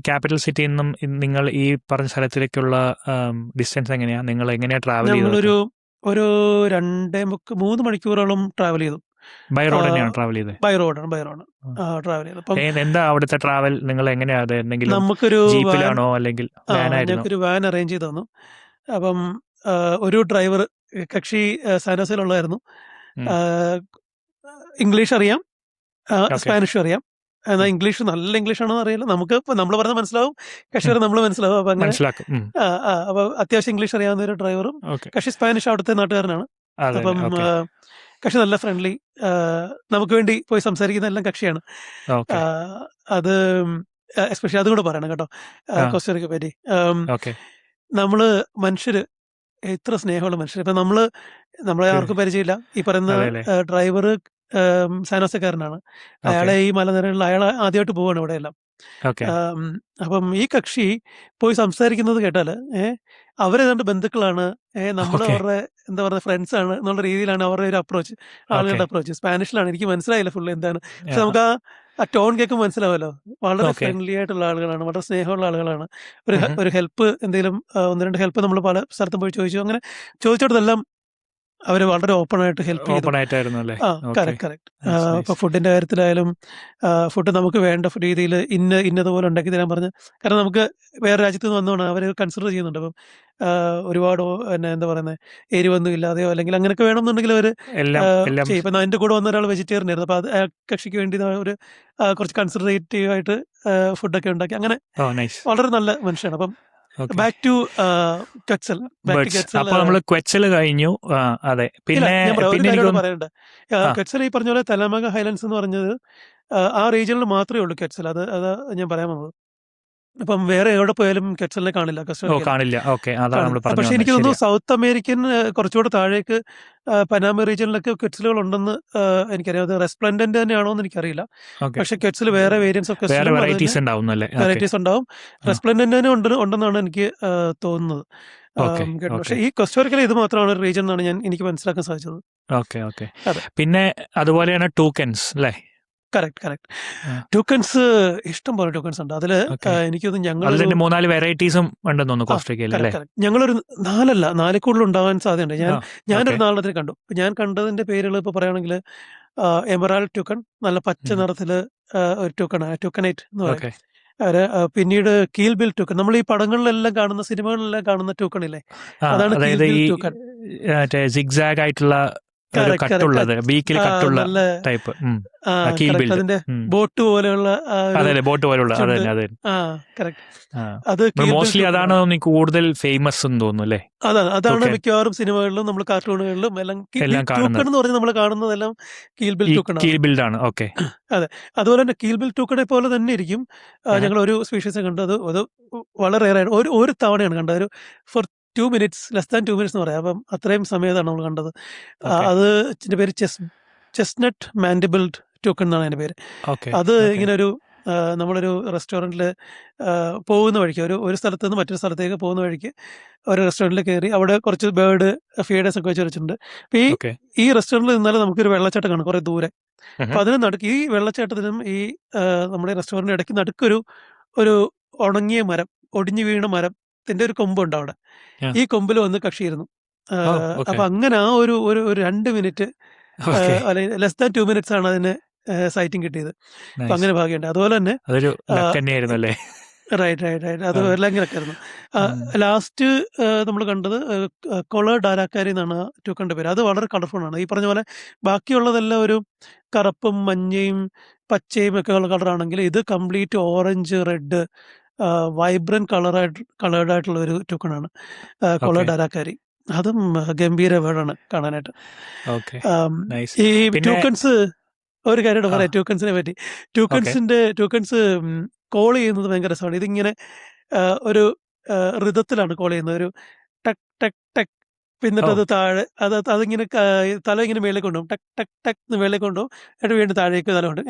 ക്യാപിറ്റൽ സിറ്റിയിൽ നിന്നും നിങ്ങൾ ഈ പറഞ്ഞ സ്ഥലത്തിലേക്കുള്ള ഡിസ്റ്റൻസ് എങ്ങനെയാ? നിങ്ങൾ എങ്ങനെയാ ട്രാവൽ ചെയ്തത്? ഒരു 2-3 മണിക്കൂറോളം ട്രാവൽ ചെയ്തു. ബൈ റോഡ് തന്നെയാണ് ട്രാവൽ ചെയ്തത്? ബൈ റോഡാണ് ട്രാവൽ ചെയ്തത്. അപ്പം എന്താ അവിടുത്തെ ട്രാവൽ നിങ്ങൾ എങ്ങനെയാ? എന്തെങ്കിലും നമുക്കൊരു ജീപ്പിലാണോ അല്ലെങ്കിൽ ഞങ്ങൾക്കൊരു വാൻ അറേഞ്ച് ചെയ്ത് തന്നു. അപ്പം ഒരു ഡ്രൈവർ കക്ഷി സാനോസിലുള്ളതായിരുന്നു. ഇംഗ്ലീഷ് അറിയാം, സ്പാനിഷും അറിയാം. എന്നാൽ ഇംഗ്ലീഷ് നല്ല ഇംഗ്ലീഷാണെന്ന് അറിയില്ല. നമുക്ക് നമ്മൾ പറഞ്ഞാൽ മനസ്സിലാവും, കക്ഷി നമ്മൾ മനസ്സിലാവും. അപ്പൊ അങ്ങനെ അപ്പൊ അത്യാവശ്യം ഇംഗ്ലീഷ് അറിയാവുന്ന ഒരു ഡ്രൈവറും, കക്ഷി സ്പാനിഷ് അവിടുത്തെ നാട്ടുകാരനാണ്. അപ്പം കക്ഷി നല്ല ഫ്രണ്ട്ലി, നമുക്ക് വേണ്ടി പോയി സംസാരിക്കുന്ന എല്ലാം കക്ഷിയാണ്. അത് എസ്പെഷ്യലി അതും കൂടെ പറയണം കേട്ടോ, കോസ്റ്ററിക്കയെ പറ്റി. നമ്മള് മനുഷ്യര് എത്ര സ്നേഹമുള്ള മനുഷ്യർ. ഇപ്പൊ നമ്മളെ ആർക്കും പരിചയമില്ല. ഈ പറയുന്ന ഡ്രൈവർ സാനോസക്കാരനാണ്. അയാളെ ഈ മലനിരകളിൽ അയാൾ ആദ്യമായിട്ട് പോവാണ് ഇവിടെയെല്ലാം. അപ്പം ഈ കക്ഷി പോയി സംസാരിക്കുന്നത് കേട്ടാല് അവരേതാണ്ട് ബന്ധുക്കളാണ്, നമ്മൾ അവരുടെ എന്താ പറയുക ഫ്രണ്ട്സ് ആണ് എന്നുള്ള രീതിയിലാണ് അവരുടെ ഒരു അപ്രോച്ച്, ആളുകളുടെ അപ്രോച്ച്. സ്പാനിഷിലാണ്, എനിക്ക് മനസ്സിലായില്ല ഫുള്ള് എന്താണ്. പക്ഷെ നമുക്ക് ആ ടോൺ കേൾക്കുമ്പോൾ മനസ്സിലാവല്ലോ. വളരെ ഫ്രണ്ട്ലി ആയിട്ടുള്ള ആളുകളാണ്, വളരെ സ്നേഹമുള്ള ആളുകളാണ്. ഒരു ഹെൽപ്പ് എന്തെങ്കിലും 1-2 ഹെൽപ്പ് നമ്മൾ പല സ്ഥലത്തും പോയി ചോദിച്ചു. അങ്ങനെ ചോദിച്ചിടത്തെല്ലാം അവര് വളരെ ഓപ്പൺ ആയിട്ട് ഹെൽപ്പ് ചെയ്തു. കറക്റ്റ്. ഇപ്പൊ ഫുഡിന്റെ കാര്യത്തിലായാലും ഫുഡ് നമുക്ക് വേണ്ട രീതിയിൽ ഇന്നതുപോലെ ഉണ്ടാക്കി തരാൻ പറഞ്ഞ്, കാരണം നമുക്ക് വേറെ രാജ്യത്ത് നിന്ന് വന്നോണം അവർ കൺസിഡർ ചെയ്യുന്നുണ്ട്. അപ്പം ഒരുപാട് എന്താ പറയുന്നത് എരിവൊന്നും ഇല്ലാതെയോ അല്ലെങ്കിൽ അങ്ങനെയൊക്കെ വേണമെന്നുണ്ടെങ്കിൽ അവർ ചെയ്യും. ഇപ്പൊ എന്റെ കൂടെ വന്ന ഒരാൾ വെജിറ്റേറിയൻ ആയിരുന്നു. അപ്പൊ അത് കക്ഷിക്ക് വേണ്ടി ഒരു കുറച്ച് കൺസിഡറേറ്റീവ് ആയിട്ട് ഫുഡൊക്കെ ഉണ്ടാക്കി. അങ്ങനെ വളരെ നല്ല മനുഷ്യനാണ്. അപ്പം ബാക്ക് ടു ക്വെറ്റ്സൽ. അപ്പൊ നമ്മള് ക്വെറ്റ്സൽ കഴിഞ്ഞു. അതെ, പിന്നെ പറയണ്ട, ക്വെറ്റ്സൽ ഈ പറഞ്ഞ പോലെ തലാമാങ്ക ഹൈലാൻഡ്സ് എന്ന് പറഞ്ഞത് ആ റീജിയനിൽ മാത്രമേ ഉള്ളൂ ക്വെറ്റ്സൽ. അത് ഞാൻ പറയാൻ വന്നത്. അപ്പം വേറെ എവിടെ പോയാലും ക്വെറ്റ്സലിനെ കാണില്ല. പക്ഷെ എനിക്ക് തോന്നുന്നു സൗത്ത് അമേരിക്കൻ കുറച്ചുകൂടെ താഴേക്ക് പനാമ റീജിയനിലൊക്കെ ക്വെറ്റ്സലുകൾ ഉണ്ടെന്ന് എനിക്കറിയാം. അത് റെസ്പ്ലൻഡന്റ് തന്നെയാണോ എന്ന് എനിക്കറിയില്ല. പക്ഷെ ക്വെറ്റ്സൽ വേറെ വേരിയൻസ് ഓഫ് വെറൈറ്റീസ് ഉണ്ടാവും. റെസ്പ്ലൻഡന്റ് തന്നെ ഉണ്ടെന്നാണ് എനിക്ക് തോന്നുന്നത്. പക്ഷെ ഈ കോസ്റ്ററിക്കയിൽ ഇത് മാത്രമാണ് ഒരു റീജിയൻ എന്നാണ് എനിക്ക് മനസ്സിലാക്കാൻ സാധിച്ചത്. പിന്നെ അതുപോലെയാണ് ടൂക്കൻസ് അല്ലേ? കറക്റ്റ്. ടൂക്കൻസ് ഇഷ്ടം പോലെ ടൂക്കൻസ് ഉണ്ട്. അതില് എനിക്ക് 3-4 വെറൈറ്റീസും ഉണ്ടെന്ന് തോന്നുന്നു കോസ്റ്ററിക്കയിൽ. ഞങ്ങളൊരു 4 കൂടുതൽ ഉണ്ടാവാൻ സാധ്യതയുണ്ട്. ഞാനൊരു 4 കണ്ടു. ഞാൻ കണ്ടതിന്റെ പേരുകൾ ഇപ്പൊ പറയുകയാണെങ്കിൽ എമറാൾഡ് ടൂക്കൺ, നല്ല പച്ച നിറത്തില് ഒരു ടൂക്കണൈറ്റ് എന്ന് പറയും. പിന്നീട് കീൽ ബിൽ ടൂക്കൺ, നമ്മൾ ഈ പടങ്ങളിലെല്ലാം കാണുന്ന സിനിമകളിലെല്ലാം കാണുന്ന ടൂക്കണില്ലേ, അതാണ് കീൽ ബിൽ ടൂക്കൺ. അതിന്റെ ബോട്ട് പോലെയുള്ള അതാണ് കൂടുതൽ ഫേമസ് എന്ന് തോന്നുന്നു. അതാണ് മിക്കവാറും സിനിമകളിലും നമ്മൾ കാർട്ടൂണുകളിലും എല്ലാം ടൂക്കൺ എന്ന് പറഞ്ഞ് നമ്മൾ കാണുന്നതെല്ലാം കീൽ ബിൽ ടൂക്കൺ. അതെ, അതുപോലെ തന്നെ കീൽ ബിൽ ടൂക്കണെ പോലെ തന്നെ ഇരിക്കും. ഞങ്ങൾ ഒരു സ്പീഷീസ് കണ്ടത്, അത് വളരെ ഒരു തവണയാണ് കണ്ടത്. ഒരു for 2 minutes, less than 2 minutes എന്ന് പറയാം. അപ്പം അത്രയും സമയത്താണ് നമ്മൾ കണ്ടത്. അത് ഇതിന്റെ പേര് ചെസ്നട്ട് മാൻഡിബിൾഡ് ടൂക്കൺ എന്നാണ് അതിന്റെ പേര്. അത് ഇങ്ങനെ നമ്മളൊരു റെസ്റ്റോറൻറ്റിൽ പോകുന്ന വഴിക്ക്, ഒരു സ്ഥലത്ത് നിന്ന് മറ്റൊരു സ്ഥലത്തേക്ക് പോകുന്ന വഴിക്ക് ഒരു റെസ്റ്റോറൻറ്റിൽ കയറി അവിടെ കുറച്ച് ബേർഡ് ഫീഡേഴ്സ് ഒക്കെ വെച്ച് വെച്ചിട്ടുണ്ട്. അപ്പൊ ഈ റെസ്റ്റോറൻറ്റിൽ നിന്നാലും നമുക്കൊരു വെള്ളച്ചാട്ടം കാണും കുറെ ദൂരെ. അപ്പൊ അതിന് നടുക്ക്, ഈ വെള്ളച്ചാട്ടത്തിനും ഈ നമ്മുടെ റെസ്റ്റോറൻറ്റിന് ഇടയ്ക്ക് നടുക്കൊരു ഉണങ്ങിയ മരം, ഒടിഞ്ഞു വീണ മരത്തിന്റെ ഒരു കൊമ്പുണ്ട് അവിടെ. ഈ കൊമ്പിൽ വന്ന് കക്ഷിയിരുന്നു. അപ്പൊ അങ്ങനെ ആ ഒരു 2 മിനിറ്റ് അല്ലെങ്കിൽ ലെസ് ദാൻ 2 minutes ആണ് അതിന് സൈറ്റിംഗ് കിട്ടിയത്. അപ്പൊ അങ്ങനെ ഭാഗ്യമുണ്ട്. അതുപോലെ തന്നെ റൈറ്റ് അതുപോലെ അങ്ങനെയൊക്കെ ആയിരുന്നു. ലാസ്റ്റ് നമ്മൾ കണ്ടത് കൊളർ ഡാരാക്കാരി എന്നാണ് ടൂക്കണിന്റെ പേര്. അത് വളരെ കളർഫുൾ ആണ്. ഈ പറഞ്ഞ പോലെ ബാക്കിയുള്ളതെല്ലാം ഒരു കറുപ്പും മഞ്ഞയും പച്ചയും ഒക്കെ ഉള്ള കളറാണെങ്കിൽ ഇത് complete orange, red, vibrant coloured ആയിട്ടുള്ള ഒരു ടൂക്കണാണ് കൊളർ ഡാരാക്കാരി. അതും ഗംഭീര വേർഡാണ് കാണാനായിട്ട്. ഈ ടൂക്കൺസ്, ഒരു കാര്യമായിട്ട് പറയാം ടൂക്കൺസിനെ പറ്റി. ടൂക്കൺസ് കോൾ ചെയ്യുന്നത് ഭയങ്കര രസമാണ്. ഇതിങ്ങനെ ഒരു ഋതത്തിലാണ് കോൾ ചെയ്യുന്നത്. ഒരു ടക് ടക് ടക് എന്നിട്ട് ഓ അത് താഴെ അതിങ്ങനെ തല ഇങ്ങനെ മേളിലേക്ക് കൊണ്ടുപോകും. ടക്ക് ടക്ക് ടക്ക് എന്ന് മേളിലേക്ക് കൊണ്ടുപോകും. എന്നിട്ട് വീണ്ടും താഴേക്ക് തല കൊണ്ട്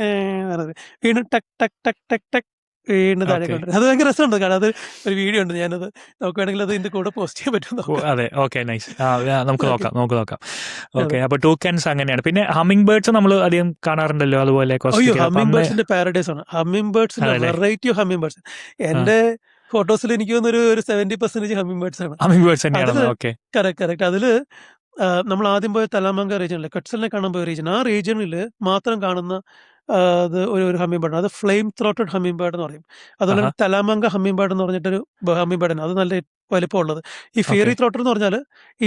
പറഞ്ഞത്. വീണ്ടും ടക്ക് ടക്ക് ടക്ക് ടക്ക് ടക്ക് വീണ്ടും താഴേക്ക് ഓക്കെ. കൊണ്ടുവരും. അത് ഭയങ്കര രസമുണ്ട് കാണാൻ. അത് ഒരു വീഡിയോ ഉണ്ട്. ഞാനത് നമുക്ക് വേണമെങ്കിൽ അത് ഇതിന്റെ കൂടെ പോസ്റ്റ് ചെയ്യാൻ പറ്റും നോക്കാം. അതെ. Okay, nice. നമുക്ക് ഓക്കെ. നോക്കാം. ഓക്കെ. അതെ. അപ്പൊ ടൂക്കൻസ് അങ്ങനെയാണ്. പിന്നെ ഹമ്മിങ് ബേർഡ്സ് നമ്മൾ അധികം കാണാറുണ്ടല്ലോ അതുപോലെ അയ്യോ! കോസ്റ്ററിക്കയിൽ. അപ്പൊ ഹമ്മിങ് അന്ന് ബേർഡ്സിന്റെ പാരഡൈസ് ആണ്. ഹമ്മിങ് ബേർഡ്സിന്റെ അതെല്ലേ? Variety of humming birds. ആ എന്റെ ഫോട്ടോസിൽ എനിക്ക് തോന്നുന്നു ഒരു 70% ഹമ്മിങ് ബേർഡ്സ് ആണ്. ഹമ്മിങ് ബേർഡ്സ് തന്നെയാണെന്ന്. അതില് ഓക്കെ. കറക്റ്റ്. അതില് നമ്മൾ ആദ്യം പോയ തലാമങ്ക റീജിയനിലെ കട്സലിനെ കാണാൻ പോയ റീജിയൻ. ആ റീജിയനിൽ മാത്രം കാണുന്ന അത് ഒരു ഹമ്മിങ് ബേർഡ്. അത് ഫ്ലെയിം ത്രോട്ടഡ് ഹമ്മിങ് ബേർഡ് എന്ന് പറയും. അതുപോലെ ആഹാ. തന്നെ തലാമങ്ക ഹമ്മിങ് ബേർഡ് എന്ന് പറഞ്ഞിട്ടൊരു ഹമ്മിങ് ബേർഡാണ്. അത് നല്ല വലിപ്പമുള്ളത്. ഈ ഓക്കെ. ഫിയറി ത്രോട്ടഡ് എന്ന് പറഞ്ഞാൽ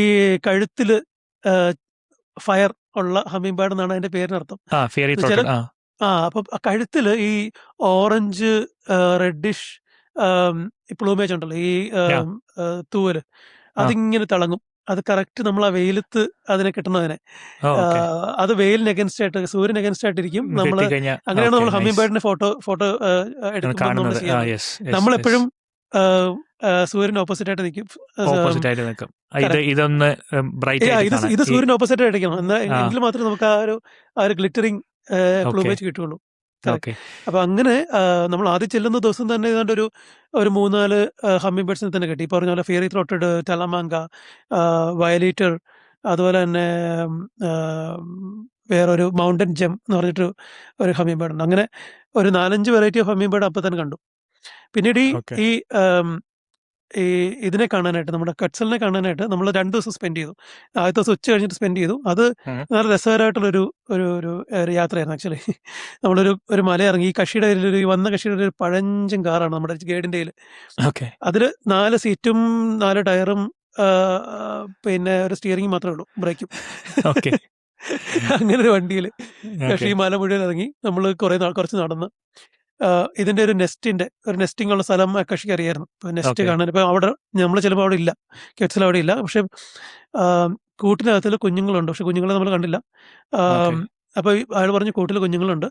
ഈ കഴുത്തില് ഫയർ ഉള്ള ഹമ്മിങ് ബേർഡ് എന്നാണ് അതിന്റെ പേരിനർത്ഥം. ഫിയറി എന്ന് വെച്ചാല് ത്രോട്ടഡ്. അപ്പം കഴുത്തില് ഈ ഓറഞ്ച് റെഡിഷ് പ്ലൂമേജ് ഉണ്ടല്ലോ. ഈ യാ. തൂവല് ആ. അതിങ്ങനെ തിളങ്ങും. അത് കറക്റ്റ് നമ്മൾ ആ വെയിലത്ത് അതിനെ കിട്ടണതിനെ. ഓക്കെ. അത് വെയിലിന് അഗൈൻസ്റ്റ് ആയിട്ട് സൂര്യന് അഗൈൻസ്റ്റ് ആയിട്ടിരിക്കും. നമ്മള് കിട്ടിക്കഴിഞ്ഞാൽ അങ്ങനെയാണ് ഓക്കെ, നമ്മൾ ഹമ്മിങ് നൈസ്. ബേർഡിന്റെ ഫോട്ടോ എടുക്കുമ്പോൾ നമ്മൾ കാണുന്നത്. ചെയ്യുന്നത്. Yes, yes, yes. നമ്മളെപ്പോഴും സൂര്യന് ഓപ്പോസിറ്റ് ആയിട്ട് നിൽക്കും. ഓപ്പോസിറ്റ് ആയിട്ട് നിൽക്കും. കറക്റ്റ്. ഇതൊന്ന് ബ്രൈറ്റ് ആയിട്ട് കാണാൻ. ഇത് സൂര്യന് ഓപ്പോസിറ്റ് ആയിട്ടിരിക്കണം. ആ എങ്കിൽ മാത്രമേ നമുക്ക് ആ ഒരു ഗ്ലിറ്ററിങ് ഓക്കെ. പ്ലൂമേജ് കിട്ടുള്ളൂ. കറക്റ്റ്. ഓക്കെ. അപ്പൊ അങ്ങനെ നമ്മൾ ആദ്യം ചെല്ലുന്ന ദിവസം തന്നെ ഏതാണ്ട് ഒരു 3-4 ഹമ്മിങ് ബേർഡ്സിനെ തന്നെ കിട്ടി. ഈ പറഞ്ഞ പോലെ ഫിയറി ത്രോട്ടഡ്, ടലമാങ്ക, വയലേറ്റർ, അതുപോലെ തന്നെ വേറൊരു മൗണ്ടൻ ജെം എന്ന് പറഞ്ഞിട്ട് ഒരു ഹമ്മിങ് ബേർഡ് ഉണ്ട്. അങ്ങനെ ഒരു 4-5 വെറൈറ്റി ഓഫ് ഹമ്മിങ് ബേർഡ് അപ്പം തന്നെ കണ്ടു. പിന്നീട് ഓക്കെ. ഈ ഈ ഇതിനെ കാണാനായിട്ട് നമ്മുടെ കട്സലിനെ കാണാനായിട്ട് നമ്മൾ 2 ദിവസം സ്പെൻഡ് ചെയ്തു. ആദ്യത്തെ ദിവസം ഉച്ച കഴിഞ്ഞിട്ട് സ്പെൻഡ് ചെയ്തു. അത് ഉം. നല്ല രസകരമായിട്ടുള്ളൊരു ഒരു ഒരു ഒരു യാത്രയായിരുന്നു ആക്ച്വലി. നമ്മളൊരു മല ഇറങ്ങി. ഈ കക്ഷിയുടെ ഈ വന്ന കക്ഷിയുടെ ഒരു പഴഞ്ചൻ കാറാണ് നമ്മുടെ ഗൈഡിന്റെ കയ്യില്. ഓക്കെ. അതില് 4 സീറ്റും 4 ടയറും പിന്നെ ഒരു സ്റ്റിയറിംഗ് മാത്രമേ ഉള്ളൂ. ബ്രേക്കും. ഓക്കെ. അങ്ങനെ ഒരു വണ്ടിയില് ഓക്കെ. കക്ഷി മല മുഴുവൻ ഇറങ്ങി. നമ്മള് കുറച്ച് നടന്ന് ഇതിന്റെ ഒരു നെസ്റ്റിംഗ് ഉള്ള സ്ഥലം ആ കക്ഷിക്ക് അറിയായിരുന്നു. അപ്പൊ നെസ്റ്റ് ഓക്കെ. കാണാൻ ഇപ്പൊ അവിടെ നമ്മൾ ചിലപ്പോൾ അവിടെ ഇല്ല. കെറ്റ്സിൽ അവിടെ ഇല്ല. പക്ഷെ കൂട്ടിനകത്തിൽ കുഞ്ഞുങ്ങളുണ്ട്. പക്ഷെ കുഞ്ഞുങ്ങളെ നമ്മൾ കണ്ടില്ല. ഓക്കെ. അപ്പൊ അയാൾ പറഞ്ഞു കൂട്ടിൽ കുഞ്ഞുങ്ങളുണ്ട്.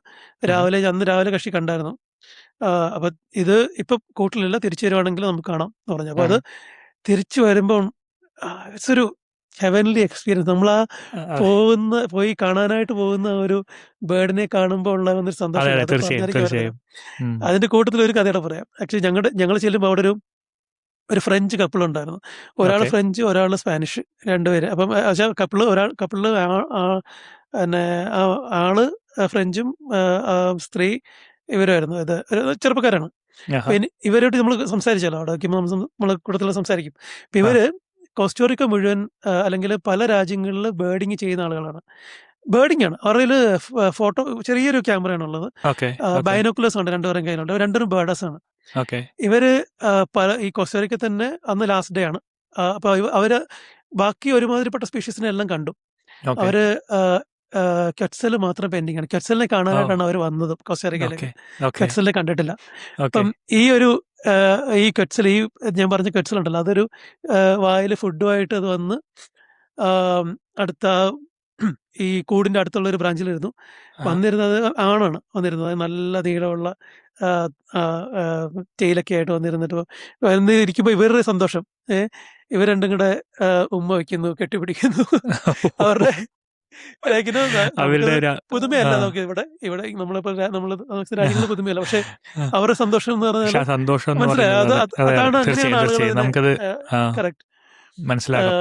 അന്ന് രാവിലെ കക്ഷി കണ്ടായിരുന്നു. അപ്പൊ ഇത് ഇപ്പൊ കൂട്ടിലില്ല, തിരിച്ചു വരുവാണെങ്കിൽ നമുക്ക് കാണാം എന്ന് പറഞ്ഞു. അപ്പൊ അത് തിരിച്ചു വരുമ്പോൾ ഇറ്റ്സ് ഒരു ഹെവൻലി എക്സ്പീരിയൻസ്. നമ്മൾ പോയി കാണാനായിട്ട് പോകുന്ന ഒരു ബേർഡിനെ കാണുമ്പോൾ ഉള്ള ഒരു അതെ, സന്തോഷം അതെ, അത് തീർച്ചയായും, പറഞ്ഞാൽ തീർച്ചയായും. അതിന്റെ കൂട്ടത്തിൽ ഒരു കഥയുടെ പറയാം. ആക്ച്വലി ഞങ്ങൾ ചെല്ലുമ്പോൾ അവിടെ ഒരു ഫ്രഞ്ച് കപ്പിൾ ഉണ്ടായിരുന്നു. ഒരാൾ ഓക്കെ. ഫ്രഞ്ച്, ഒരാൾ സ്പാനിഷ്, രണ്ടുപേര്. അപ്പം കപ്പിള് പിന്നെ ആള് ഫ്രഞ്ചും സ്ത്രീ ഇവരുമായിരുന്നു. ഇത് ഒരു ചെറുപ്പക്കാരാണ്. ആഹാ. പിന്നെ ഇവരോട് നമ്മൾ സംസാരിച്ചല്ലോ, അവിടെ വയ്ക്കുമ്പോൾ നമ്മൾ കൂട്ടത്തിൽ സംസാരിക്കും. അപ്പൊ ആ. ഇവര് കോസ്റ്റോറിക്ക മുഴുവൻ അല്ലെങ്കിൽ പല രാജ്യങ്ങളിൽ ബേർഡിങ് ചെയ്യുന്ന ആളുകളാണ്. ബേർഡിംഗ് ആണ് അവരുടെ ഫോട്ടോ. ചെറിയൊരു ക്യാമറയാണ് ഉള്ളത്. ഓക്കെ. ഓക്കെ. ബൈനോക്കുലേഴ്സ് ഉണ്ട് രണ്ടുപേരും കയ്യിലുണ്ട്. രണ്ടുപേരും ബേർഡേഴ്സ് ആണ്. ഓക്കെ. ഇവര് ഈ കോസ്റ്റോറിക്ക തന്നെ അന്ന് ലാസ്റ്റ് ഡേ ആണ്. അപ്പൊ അവര് ബാക്കി ഒരുമാതിരിപ്പെട്ട സ്പീഷീസിനെ എല്ലാം കണ്ടു. ഓക്കെ. അവര് ക്വറ്റ്സൽ മാത്രം പെൻഡിങ് ആണ്. ക്വറ്റ്സലിനെ കാണാനായിട്ടാണ് അവർ വന്നത് കോസ്റ്റോറിക്കയിലേക്ക്. ഓക്കെ. ക്വറ്റ്സലിനെ കണ്ടിട്ടില്ല. ഓക്കെ. അപ്പം ഈ ക്വറ്റ്സൽ, ഞാൻ പറഞ്ഞ ക്വറ്റ്സൽ ഉണ്ടല്ലോ, അതൊരു വായിൽ ഫുഡുമായിട്ട് അത് വന്ന് അടുത്ത ഈ കൂടിന്റെ അടുത്തുള്ള ഒരു ബ്രാഞ്ചിലിരുന്നു. വന്നിരുന്നത് ആണാണ് വന്നിരുന്നത്. നല്ല നീളമുള്ള ടെയിലൊക്കെ ആയിട്ട് വന്നിരിക്കുമ്പോൾ ഇവരുടെ സന്തോഷം ഇവർ രണ്ടും കൂടെ ഉമ്മ വയ്ക്കുന്നു, കെട്ടിപ്പിടിക്കുന്നു. അവരുടെ അവരുടെ ഒരു പുതുമയല്ല നമുക്ക് ഇവിടെ നമ്മളിപ്പോ രാജ്യങ്ങളുടെ പുതുമയല്ല. പക്ഷെ അവരുടെ സന്തോഷം എന്ന് പറഞ്ഞാൽ സന്തോഷം എന്ന് മനസ്സിലായി. പറയുന്നത് അതാണ് അങ്ങനെയാണ് തീർച്ചയായും, ആളുകൾ തീർച്ചയായും നമുക്കത് കറക്റ്റ് മനസ്സിലാക്കാം.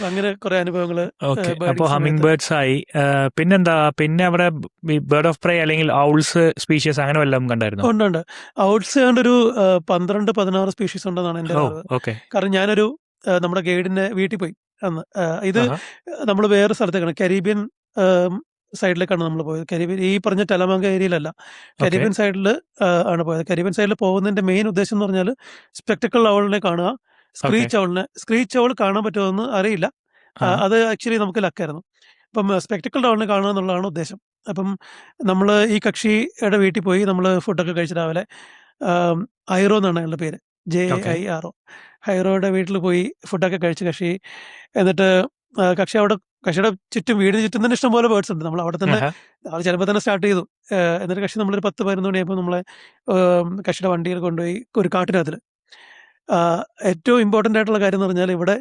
അങ്ങനെ കുറെ അനുഭവങ്ങള്. ഓക്കെ. അപ്പോൾ ഹമ്മിങ് ബേർഡ്സ് ആയി. പിന്നെന്താ, പിന്നെ അവിടെ ബേർഡ് ഓഫ് പ്രേ അല്ലെങ്കിൽ ഔൾസ് സ്പീഷീസ് അങ്ങനെ വല്ലതും കണ്ടായിരുന്നു? ഉണ്ട്. ഔൾസ് കണ്ടൊരു 12-16 സ്പീഷീസ് ഉണ്ടെന്നാണ് എന്റെ അറിവ്. ഓക്കെ. കാരണം ഞാനൊരു നമ്മുടെ ഗൈഡിന്റെ വീട്ടിൽ പോയി അന്ന്. ഇത് നമ്മൾ വേറെ സ്ഥലത്തേക്കാണ്, കരീബിയൻ സൈഡിലേക്കാണ് നമ്മൾ പോയത്. കരീബിയൻ ഈ പറഞ്ഞ ടലമാങ്ക ഏരിയയിലല്ല, കരീബിയൻ സൈഡിൽ ആണ് പോയത്. കരീബിയൻ സൈഡിൽ പോകുന്നതിന്റെ മെയിൻ ഉദ്ദേശം എന്ന് പറഞ്ഞാൽ സ്പെക്ടക്കിൾ ഔളിനെ കാണുക. സ്ക്രീച്ച് ഔൾ കാണാൻ പറ്റുമെന്ന് അറിയില്ല. അത് ആക്ച്വലി നമുക്ക് ലക്കായിരുന്നു. അപ്പം സ്പെക്ടക്കിൾ ഔളിനെ കാണുക എന്നുള്ളതാണ് ഉദ്ദേശം. അപ്പം നമ്മൾ ഈ കക്ഷിയുടെ വീട്ടിൽ പോയി നമ്മൾ ഫുഡൊക്കെ കഴിച്ച് രാവിലെ. ഐറോ എന്നാണ് അയാളുടെ പേര്, JIRO. ഹൈറോയുടെ വീട്ടിൽ പോയി ഫുഡൊക്കെ കഴിച്ച് കക്ഷി. എന്നിട്ട് കക്ഷിയുടെ ചുറ്റും, വീടിന് ചുറ്റും തന്നെ ഇഷ്ടംപോലെ ബേർഡ്സ് ഉണ്ട്. നമ്മൾ അവിടെ തന്നെ ചിലപ്പോൾ തന്നെ സ്റ്റാർട്ട് ചെയ്തു. എന്നിട്ട് കക്ഷി നമ്മളൊരു 10-11 മണിയായപ്പോൾ നമ്മളെ കക്ഷിയുടെ വണ്ടിയിൽ കൊണ്ടുപോയി ഒരു കാട്ടിനകത്തിൽ. ഏറ്റവും ഇമ്പോർട്ടൻ്റ് ആയിട്ടുള്ള കാര്യം എന്ന് പറഞ്ഞാൽ ഇവിടെ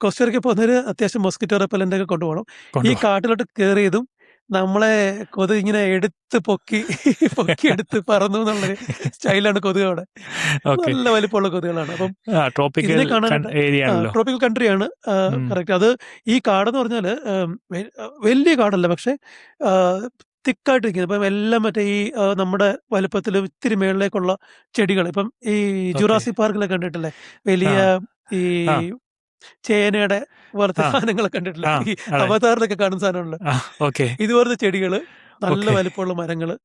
കോസ്റ്ററിക്ക പോകുന്നവര് അത്യാവശ്യം മൊസ്കിറ്റോ റെപ്പലന്റ് ഒക്കെ കൊണ്ടുപോകണം. ഈ കൊണ്ടുപോകും. കാട്ടിലോട്ട് കയറിയതും നമ്മളെ കൊതുക് ഇങ്ങനെ എടുത്ത് പൊക്കി എടുത്ത് പറന്നു എന്നുള്ളൊരു സ്റ്റൈലാണ് കൊതുക് അവിടെ. ഓക്കെ. നല്ല വലിപ്പമുള്ള കൊതുകുകളാണ്. അപ്പം ട്രോപ്പിക്കൽ ഇതിനെ കാണാനായിട്ട് ഏരിയ ആണല്ലോ. ട്രോപ്പിക്കൽ കൺട്രിയാണ്. ഉം. കറക്റ്റ്. അത് ഈ കാടെന്ന് പറഞ്ഞാല് വലിയ കാടല്ല, പക്ഷെ തിക്കായിട്ട് നിൽക്കുന്നത്. ഇപ്പം എല്ലാം മറ്റേ ഈ നമ്മുടെ വലുപ്പത്തിലും ഇത്തിരി മേളിലേക്കുള്ള ചെടികൾ. ഇപ്പം ഈ ഓക്കെ. ജുറാസിക് പാർക്കിലൊക്കെ കണ്ടിട്ടില്ലേ, വലിയ ആ ഈ ആ ചേനയുടെ പോലത്തെ ആ സാധനങ്ങളൊക്കെ കണ്ടിട്ടില്ലേ, ആ ഈ അതെ. അവതാറിലൊക്കെ കാണുന്ന സാധനമുണ്ട്. ആ ഓക്കെ. ഇതുപോലത്തെ ചെടികള്, നല്ല ഓക്കെ. വലിപ്പമുള്ള മരങ്ങള്.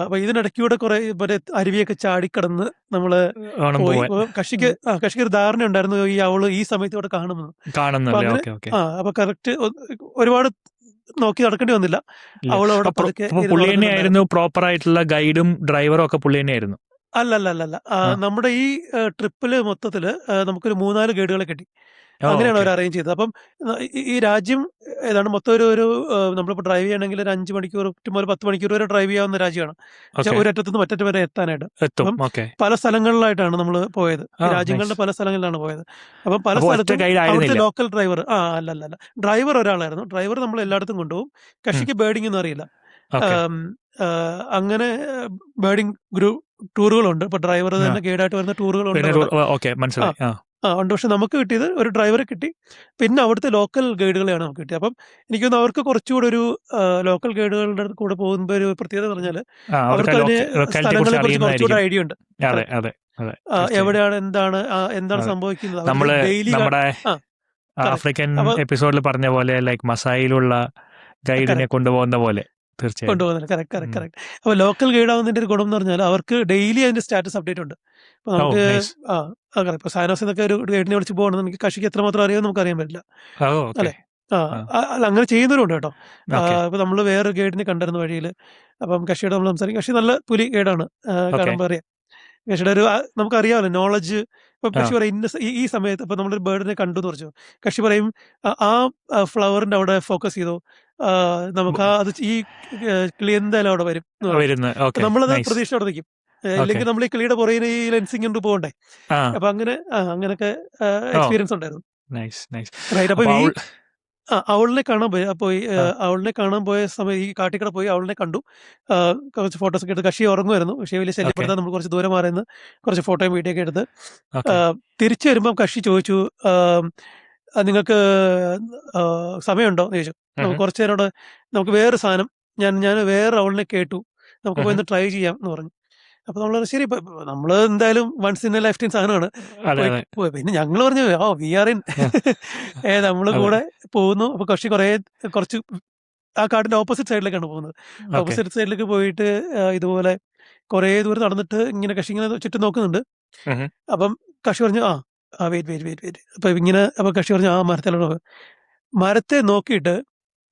അപ്പൊ ഇതിനിടയ്ക്കൂടെ കുറെ മറ്റേ അരുവിയൊക്കെ ചാടിക്കടന്ന് നമ്മള് വേണം പോയി. പോവാൻ. അപ്പൊ കക്ഷിക്ക് ഒരു ധാരണ ഉണ്ടായിരുന്നു ഈ അവള് ഈ സമയത്ത് ഇവിടെ കാണുമെന്ന്. അപ്പൊ കാണുന്നല്ലേ. അങ്ങനെ ഓക്കെ ഓക്കെ. അപ്പൊ കറക്റ്റ് ഒരുപാട് നോക്കി നടക്കേണ്ടി വന്നില്ല. ഇല്ല. അവൾ അവിടെ പതുക്കെ അപ്പൊ ഇരുന്ന് പുള്ളി ഉറങ്ങുന്നുണ്ടായിരുന്നു. തന്നെയായിരുന്നു പ്രോപ്പർ ആയിട്ടുള്ള ഗൈഡും ഡ്രൈവറും ഒക്കെ പുള്ളി തന്നെയായിരുന്നു. അല്ലല്ലല്ലല്ല. ആ നമ്മുടെ ഈ ട്രിപ്പില് മൊത്തത്തില് നമുക്കൊരു 3-4 ഗൈഡുകളെ കിട്ടി. ഓ അങ്ങനെയാണ് ഓക്കെ. അവർ അറേഞ്ച് ചെയ്തത്. അപ്പം ഈ രാജ്യം ഏതാണ്ട് മൊത്തം ഒരു നമ്മളിപ്പോൾ ഡ്രൈവ് ചെയ്യണമെങ്കിൽ ഒരു 5 മണിക്കൂർ മുതൽ 10 മണിക്കൂർ വരെ ഡ്രൈവ് ചെയ്യാവുന്ന രാജ്യമാണ്. പക്ഷെ ഓക്കെ. ഒരറ്റത്ത് നിന്ന് മറ്ററ്റം വരെ എത്താനായിട്ട്. എത്തും. അപ്പം ഓക്കെ. പല സ്ഥലങ്ങളിലായിട്ടാണ് നമ്മൾ പോയത്. ഈ ആ നൈസ്. രാജ്യങ്ങളുടെ പല സ്ഥലങ്ങളിലാണ് പോയത്. അപ്പം പല അപ്പൊ ഒറ്റ സ്ഥലത്തും ഗൈഡ് അവിടുത്തെ ആയിരുന്നില്ല. ലോക്കൽ ഡ്രൈവർ അല്ലല്ലല്ല. ഡ്രൈവർ ഒരാളായിരുന്നു. ഡ്രൈവർ നമ്മൾ എല്ലായിടത്തും കൊണ്ടുപോകും. ഉം. കക്ഷിക്ക് ബേർഡിംഗ് ഒന്നും അറിയില്ല. ഓക്കെ. ആം, അങ്ങനെ ബേർഡിംഗ് ടൂറുകളുണ്ട്. ഇപ്പൊ ഡ്രൈവർ ആ തന്നെ ഗൈഡായിട്ട് വരുന്ന ടൂറുകളുണ്ട് പിന്നെ അവിടെ. ഓക്കെ ആ മനസ്സിലായി. ആ ഉണ്ട്. പക്ഷെ നമുക്ക് കിട്ടിയത് ഒരു ഡ്രൈവറെ കിട്ടി. പിന്നെ അവിടുത്തെ ലോക്കൽ ഗൈഡുകളെയാണ് നമുക്ക് കിട്ടിയത്. അപ്പം എനിക്ക് തോന്നുന്നു അവർക്ക് കുറച്ചുകൂടെ ഒരു ലോക്കൽ ഗൈഡുകളുടെ കൂടെ പോകുമ്പോൾ ഒരു പ്രത്യേകത എന്ന് പറഞ്ഞാൽ അവർക്ക് അവർക്കതിന് ലൊക്കാലിറ്റിയെ സ്ഥലങ്ങളെ കുറിച്ച് കുറിച്ച് കുറച്ചുകൂടെ അറിയുന്നതായിരിക്കും. ഐഡിയ ഉണ്ട്. അതെ കറക്റ്റ്. അതെ അതെ തീർച്ചയായും. എവിടെയാണ് എന്താണ് എന്താണ് അതെ. സംഭവിക്കുന്നത് അവർക്ക് നമ്മള് ഡെയിലി. നമ്മുടെ ആ കറക്റ്റ്. ആഫ്രിക്കൻ അപ്പൊ എപ്പിസോഡിൽ പറഞ്ഞ പോലെ ലൈക്ക് മസായിലുള്ള ഗൈഡിനെ കറക്റ്റ് കൊണ്ടുപോകുന്ന പോലെ തീർച്ചയായും. കൊണ്ടുപോകുന്നത്. കറക്റ്റ് കറക്റ്റ് ഉം. കറക്റ്റ്. അപ്പൊ ലോക്കൽ ഗൈഡ് ആവുന്നതിന്റെ ഒരു ഗുണം എന്ന് പറഞ്ഞാൽ അവർക്ക് ഡെയിലി അതിന്റെ സ്റ്റാറ്റസ് അപ്ഡേറ്റ് ഉണ്ട്. ഇപ്പൊ ഓ നമുക്ക് നൈസ്. കറക്റ്റ്. ഇപ്പൊ സാനോസ് എന്നൊക്കെ ഒരു ഗൈഡിനെ വിളിച്ച് പോകണമെന്ന് കക്ഷിക്ക് എത്രമാത്രം അറിയാമെന്ന് നമുക്ക് അറിയാൻ പറ്റില്ല. ഓ ഓക്കെ. അല്ലെ? ആ അല്ല, അങ്ങനെ ചെയ്യുന്നവരുണ്ട് കേട്ടോ. ഓക്കെ ഇപ്പൊ നമ്മള് വേറൊരു ഗൈഡിനെ കണ്ടായിരുന്നു വഴിയില്. അപ്പം കക്ഷിയോട് നമ്മൾ സംസാരിക്കും. കക്ഷി നല്ല പുലി ഗൈഡാണ്. ഓക്കെ. കാണുമ്പോൾ അറിയാം. കക്ഷിയുടെ ഒരു നമുക്കറിയാമല്ലോ നോളജ്. ഇപ്പൊ ആ കക്ഷി പറയും ഈ സമയത്ത് ഇപ്പൊ നമ്മളൊരു ബേർഡിനെ കണ്ടു എന്ന് പറഞ്ഞു. കക്ഷി പറയും ഫ്ലവറിന്റെ അവിടെ ഫോക്കസ് ചെയ്തോ. നമുക്ക് അത് ഈ കിളി എന്തായാലും അവിടെ വരും എന്ന് പറയും. വരുന്ന. ഓക്കെ നമ്മളത് നൈസ്. പ്രതീക്ഷയോടെ നിൽക്കും. ഓക്കെ. ഇല്ലെങ്കിൽ നമ്മൾ ഈ കിളിയുടെ പുറകിന് ഈ ലെൻസിങ് കൊണ്ട് പോകണ്ടേ. ആ അപ്പൊ അങ്ങനെയൊക്കെ ഓ എക്സ്പീരിയൻസ് ഉണ്ടായിരുന്നു. Nice nice. റൈറ്റ്. അപ്പൊ അപ്പം ഈ അവൾ അവളിനെ കാണാൻ പോയി. ആ അവളിനെ കാണാൻ പോയ സമയം ഈ കാട്ടിക്കട പോയി അവളിനെ കണ്ടു. കുറച്ച് ഫോട്ടോസൊക്കെ എടുത്ത് കക്ഷി ഉറങ്ങുമായിരുന്നു. പക്ഷേ വലിയ ഓക്കെ ശല്യപ്പെടുത്താൻ നമ്മൾ കുറച്ച് ദൂരെ മാറി നിന്ന് കുറച്ച് ഫോട്ടോയും വീഡിയോ ഒക്കെ എടുത്ത് ഓക്കെ. തിരിച്ചു വരുമ്പം കക്ഷി ചോദിച്ചു, നിങ്ങൾക്ക് സമയമുണ്ടോ എന്ന് ചോദിച്ചു. നമുക്ക് കുറച്ച് നേരം അവിടെ നമുക്ക് വേറെ സാധനം ഞാൻ വേറെ അവളിനെ കേട്ടു, നമുക്ക് പോയി ഒന്ന് ട്രൈ ചെയ്യാം എന്ന് പറഞ്ഞു. അപ്പൊ നമ്മൾ ശരി, നമ്മൾ എന്തായാലും once in a lifetime സാധനമാണ്. അതെ അതെ പിന്നെ ഞങ്ങൾ പറഞ്ഞു വി ആർ ഇൻ നമ്മൾ അതെ. കൂടെ പോകുന്നു. അപ്പൊ കുറച്ച് ആ കാടിന്റെ ഓപ്പോസിറ്റ് സൈഡിലേക്കാണ് പോകുന്നത്. ഓക്കെ. ഓപ്പോസിറ്റ് സൈഡിലേക്ക് പോയിട്ട് ഇതുപോലെ കുറേ ദൂരം നടന്നിട്ട് ഇങ്ങനെ കക്ഷി ഇങ്ങനെ ചുറ്റും നോക്കുന്നുണ്ട്. അപ്പം കക്ഷി പറഞ്ഞു വെയിറ്റ്. അപ്പൊ കക്ഷി പറഞ്ഞു മരത്തിലോട്ട്. മരത്തെ നോക്കിയിട്ട്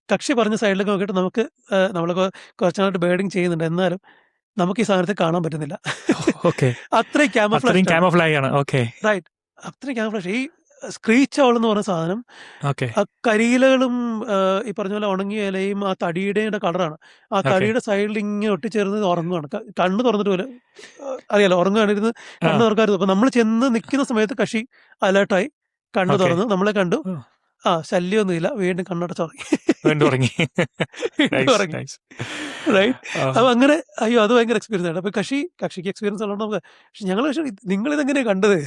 കക്ഷി പറഞ്ഞ സൈഡിലേക്ക് നോക്കിയിട്ട് നമുക്ക് നമ്മൾ കുറച്ചാളായിട്ട് ബേർഡിങ് ചെയ്യുന്നുണ്ട്, എന്നാലും നമുക്ക് ഈ സാധനത്തെ കാണാൻ പറ്റുന്നില്ല. ഓക്കെ. അത്രയും അത്രയും ക്യാമഫ്ലാഷ് ആണ്. ക്യാമോഫ്ലാഗ് ആണ്. Okay right. അത്രയും ക്യാമഫ്ലാഷ്. ഈ സ്ക്രീച്ച് ഔൾ എന്ന് പറഞ്ഞ സാധനം ഓക്കെ ആ കരിയിലകളും ഈ പറഞ്ഞ പോലെ ഉണങ്ങിയ ഇലയും ആ തടിയുടെ കളറാണ്. ആ ഓക്കെ. തടിയുടെ സൈഡിൽ ഇങ്ങനെ ഒട്ടിച്ചേർന്ന് ഉറങ്ങുകയാണ്. കണ്ണ് തുറന്നിട്ട് പോലെ അറിയാലോ, ഉറങ്ങുകയാണ്. ഇരുന്ന് ആ കണ്ണ് തുറക്കാറുണ്ട്. അപ്പൊ നമ്മൾ ചെന്ന് നിൽക്കുന്ന സമയത്ത് കക്ഷി അലേർട്ടായി കണ്ണ് ഓക്കെ. തുറന്ന് നമ്മളെ കണ്ടു. ശല്യമൊന്നുമില്ല. വീണ്ടും കണ്ണടച്ചുറങ്ങി. വീണ്ടും ഉറങ്ങി. വീണ്ടും നൈസ് ഉറങ്ങി. നൈസ്. റൈറ്റ്. അപ്പൊ അങ്ങനെ അത് ഭയങ്കര എക്സ്പീരിയൻസ് ആണ്. അപ്പൊ കക്ഷിക്ക് എക്സ്പീരിയൻസ് ഉള്ളത് നമുക്ക്. പക്ഷെ ഞങ്ങൾ നിങ്ങൾ ഇതെങ്ങനെയാ കണ്ടത്?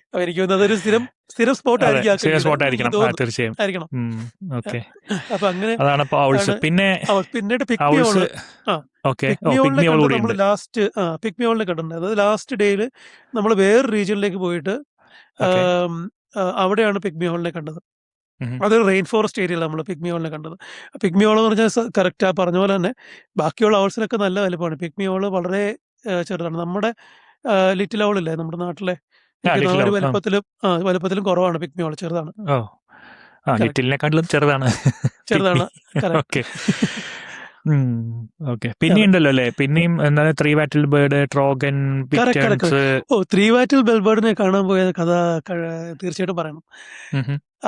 അപ്പൊ എനിക്ക് തോന്നുന്നത് അതൊരു സ്ഥിരം സ്പോട്ട് അതെ ആയിരിക്കും ആ സീരിയസ് കിളിയുടെ. സ്പോട്ട് എനിക്ക് ആയിരിക്കണം. തോന്നുന്നു തീർച്ചയായും. ആയിരിക്കണം. ഓക്കെ. അപ്പൊ അങ്ങനെ അതാണ് ഇപ്പൊ ഔൾസ്. ആണ്. പിന്നെ പിന്നീട് പിക്മി ഔൾസ്. ഓള് ഓക്കെ. ഓ പിക്മി ഓളിനെ പിഗ്മി ഔൾ കണ്ടത് കൂടി നമ്മൾ ഉണ്ട്. ലാസ്റ്റ് പിക്മി ഓളിനെ കണ്ടിട്ടുണ്ട്. അത് ലാസ്റ്റ് ഡേയില് നമ്മൾ വേറെ റീജിയനിലേക്ക് പോയിട്ട് ഓക്കെ. അവിടെയാണ് പിക്മി ഓളിനെ കണ്ടത്. ഉം. അതൊരു റെയിൻ ഫോറസ്റ്റ് ഏരിയയിൽ നമ്മൾ പിക്മി ഓളിനെ കണ്ടത്. പിക്മി ഓൾ എന്ന് പറഞ്ഞാൽ കറക്റ്റ് പറഞ്ഞ പോലെ തന്നെ ബാക്കിയുള്ള ഔൾസിനൊക്കെ നല്ല വലുപ്പമാണ്. പിക്മി ഓള് വളരെ ചെറുതാണ്. നമ്മുടെ ലിറ്റിൽ ഔൾ ഇല്ലേ നമ്മുടെ നാട്ടിലെ, എനിക്ക് ലിറ്റിൽ ഒരു ഔൾ. വലുപ്പത്തിലും കുറവാണ്. പിക്മി ഓൾ ചെറുതാണ്. ഓ കറക്റ്റ്. ലിറ്റിലിനെക്കാട്ടിലും ചെറുതാണ് പിഗ്മി. ചെറുതാണ്. കറക്റ്റ്. ഓക്കെ. ഓക്കെ. പിന്നെയുണ്ടല്ലോ അല്ലേ, പിന്നെയും എന്താണ് 3 wattle bird, trogon, correct correct. പിക്ടേൺസ്. 3 വാറ്റിൽ ബെൽബേർഡിനെ കാണാൻ പോയ കഥ തീർച്ചയായിട്ടും പറയണം.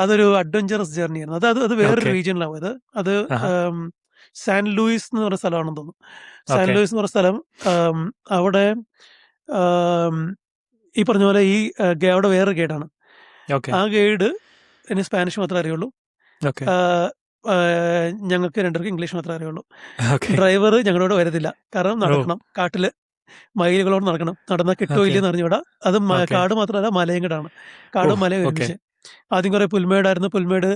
അതൊരു അഡ്വഞ്ചറസ് ജേർണി ആയിരുന്നു. അത് വേറൊരു ഓക്കെ. റീജിയനിലാണ് പോയത്. അത് ആഹാ. സാൻ ലൂയിസ് എന്ന് പറഞ്ഞ സ്ഥലമാണെന്ന് തോന്നുന്നു. San okay. ലൂയിസ് എന്ന് പറഞ്ഞ സ്ഥലം. അവിടെ ഈ പറഞ്ഞ പോലെ അവിടെ വേറെ ഗൈഡാണ്. ഓക്കെ ആ ഗൈഡ് ഇനി സ്പാനിഷ് മാത്രമേ അറിയുള്ളൂ. ഓക്കെ ഞങ്ങൾക്ക് രണ്ടുപേർക്കും ഇംഗ്ലീഷ് മാത്രമേ അറിയുള്ളൂ. ഓക്കെ ഡ്രൈവർ ഞങ്ങളോട് വരുന്നില്ല, കാരണം നടക്കണം, കാട്ടില് മൈലുകളോട് നടക്കണം, നടന്നാൽ കിട്ടുമോ ഓക്കെ ഇല്ലെന്ന് അറിഞ്ഞൂടാ. അത് ഓക്കെ കാട് മാത്രമല്ല മലയും കൂടാണ്, ഓ കാടും മലയും ഓക്കെ ഒരുമിച്ച്. ആദ്യം കുറേ പുൽമേടായിരുന്നു, പുൽമേട്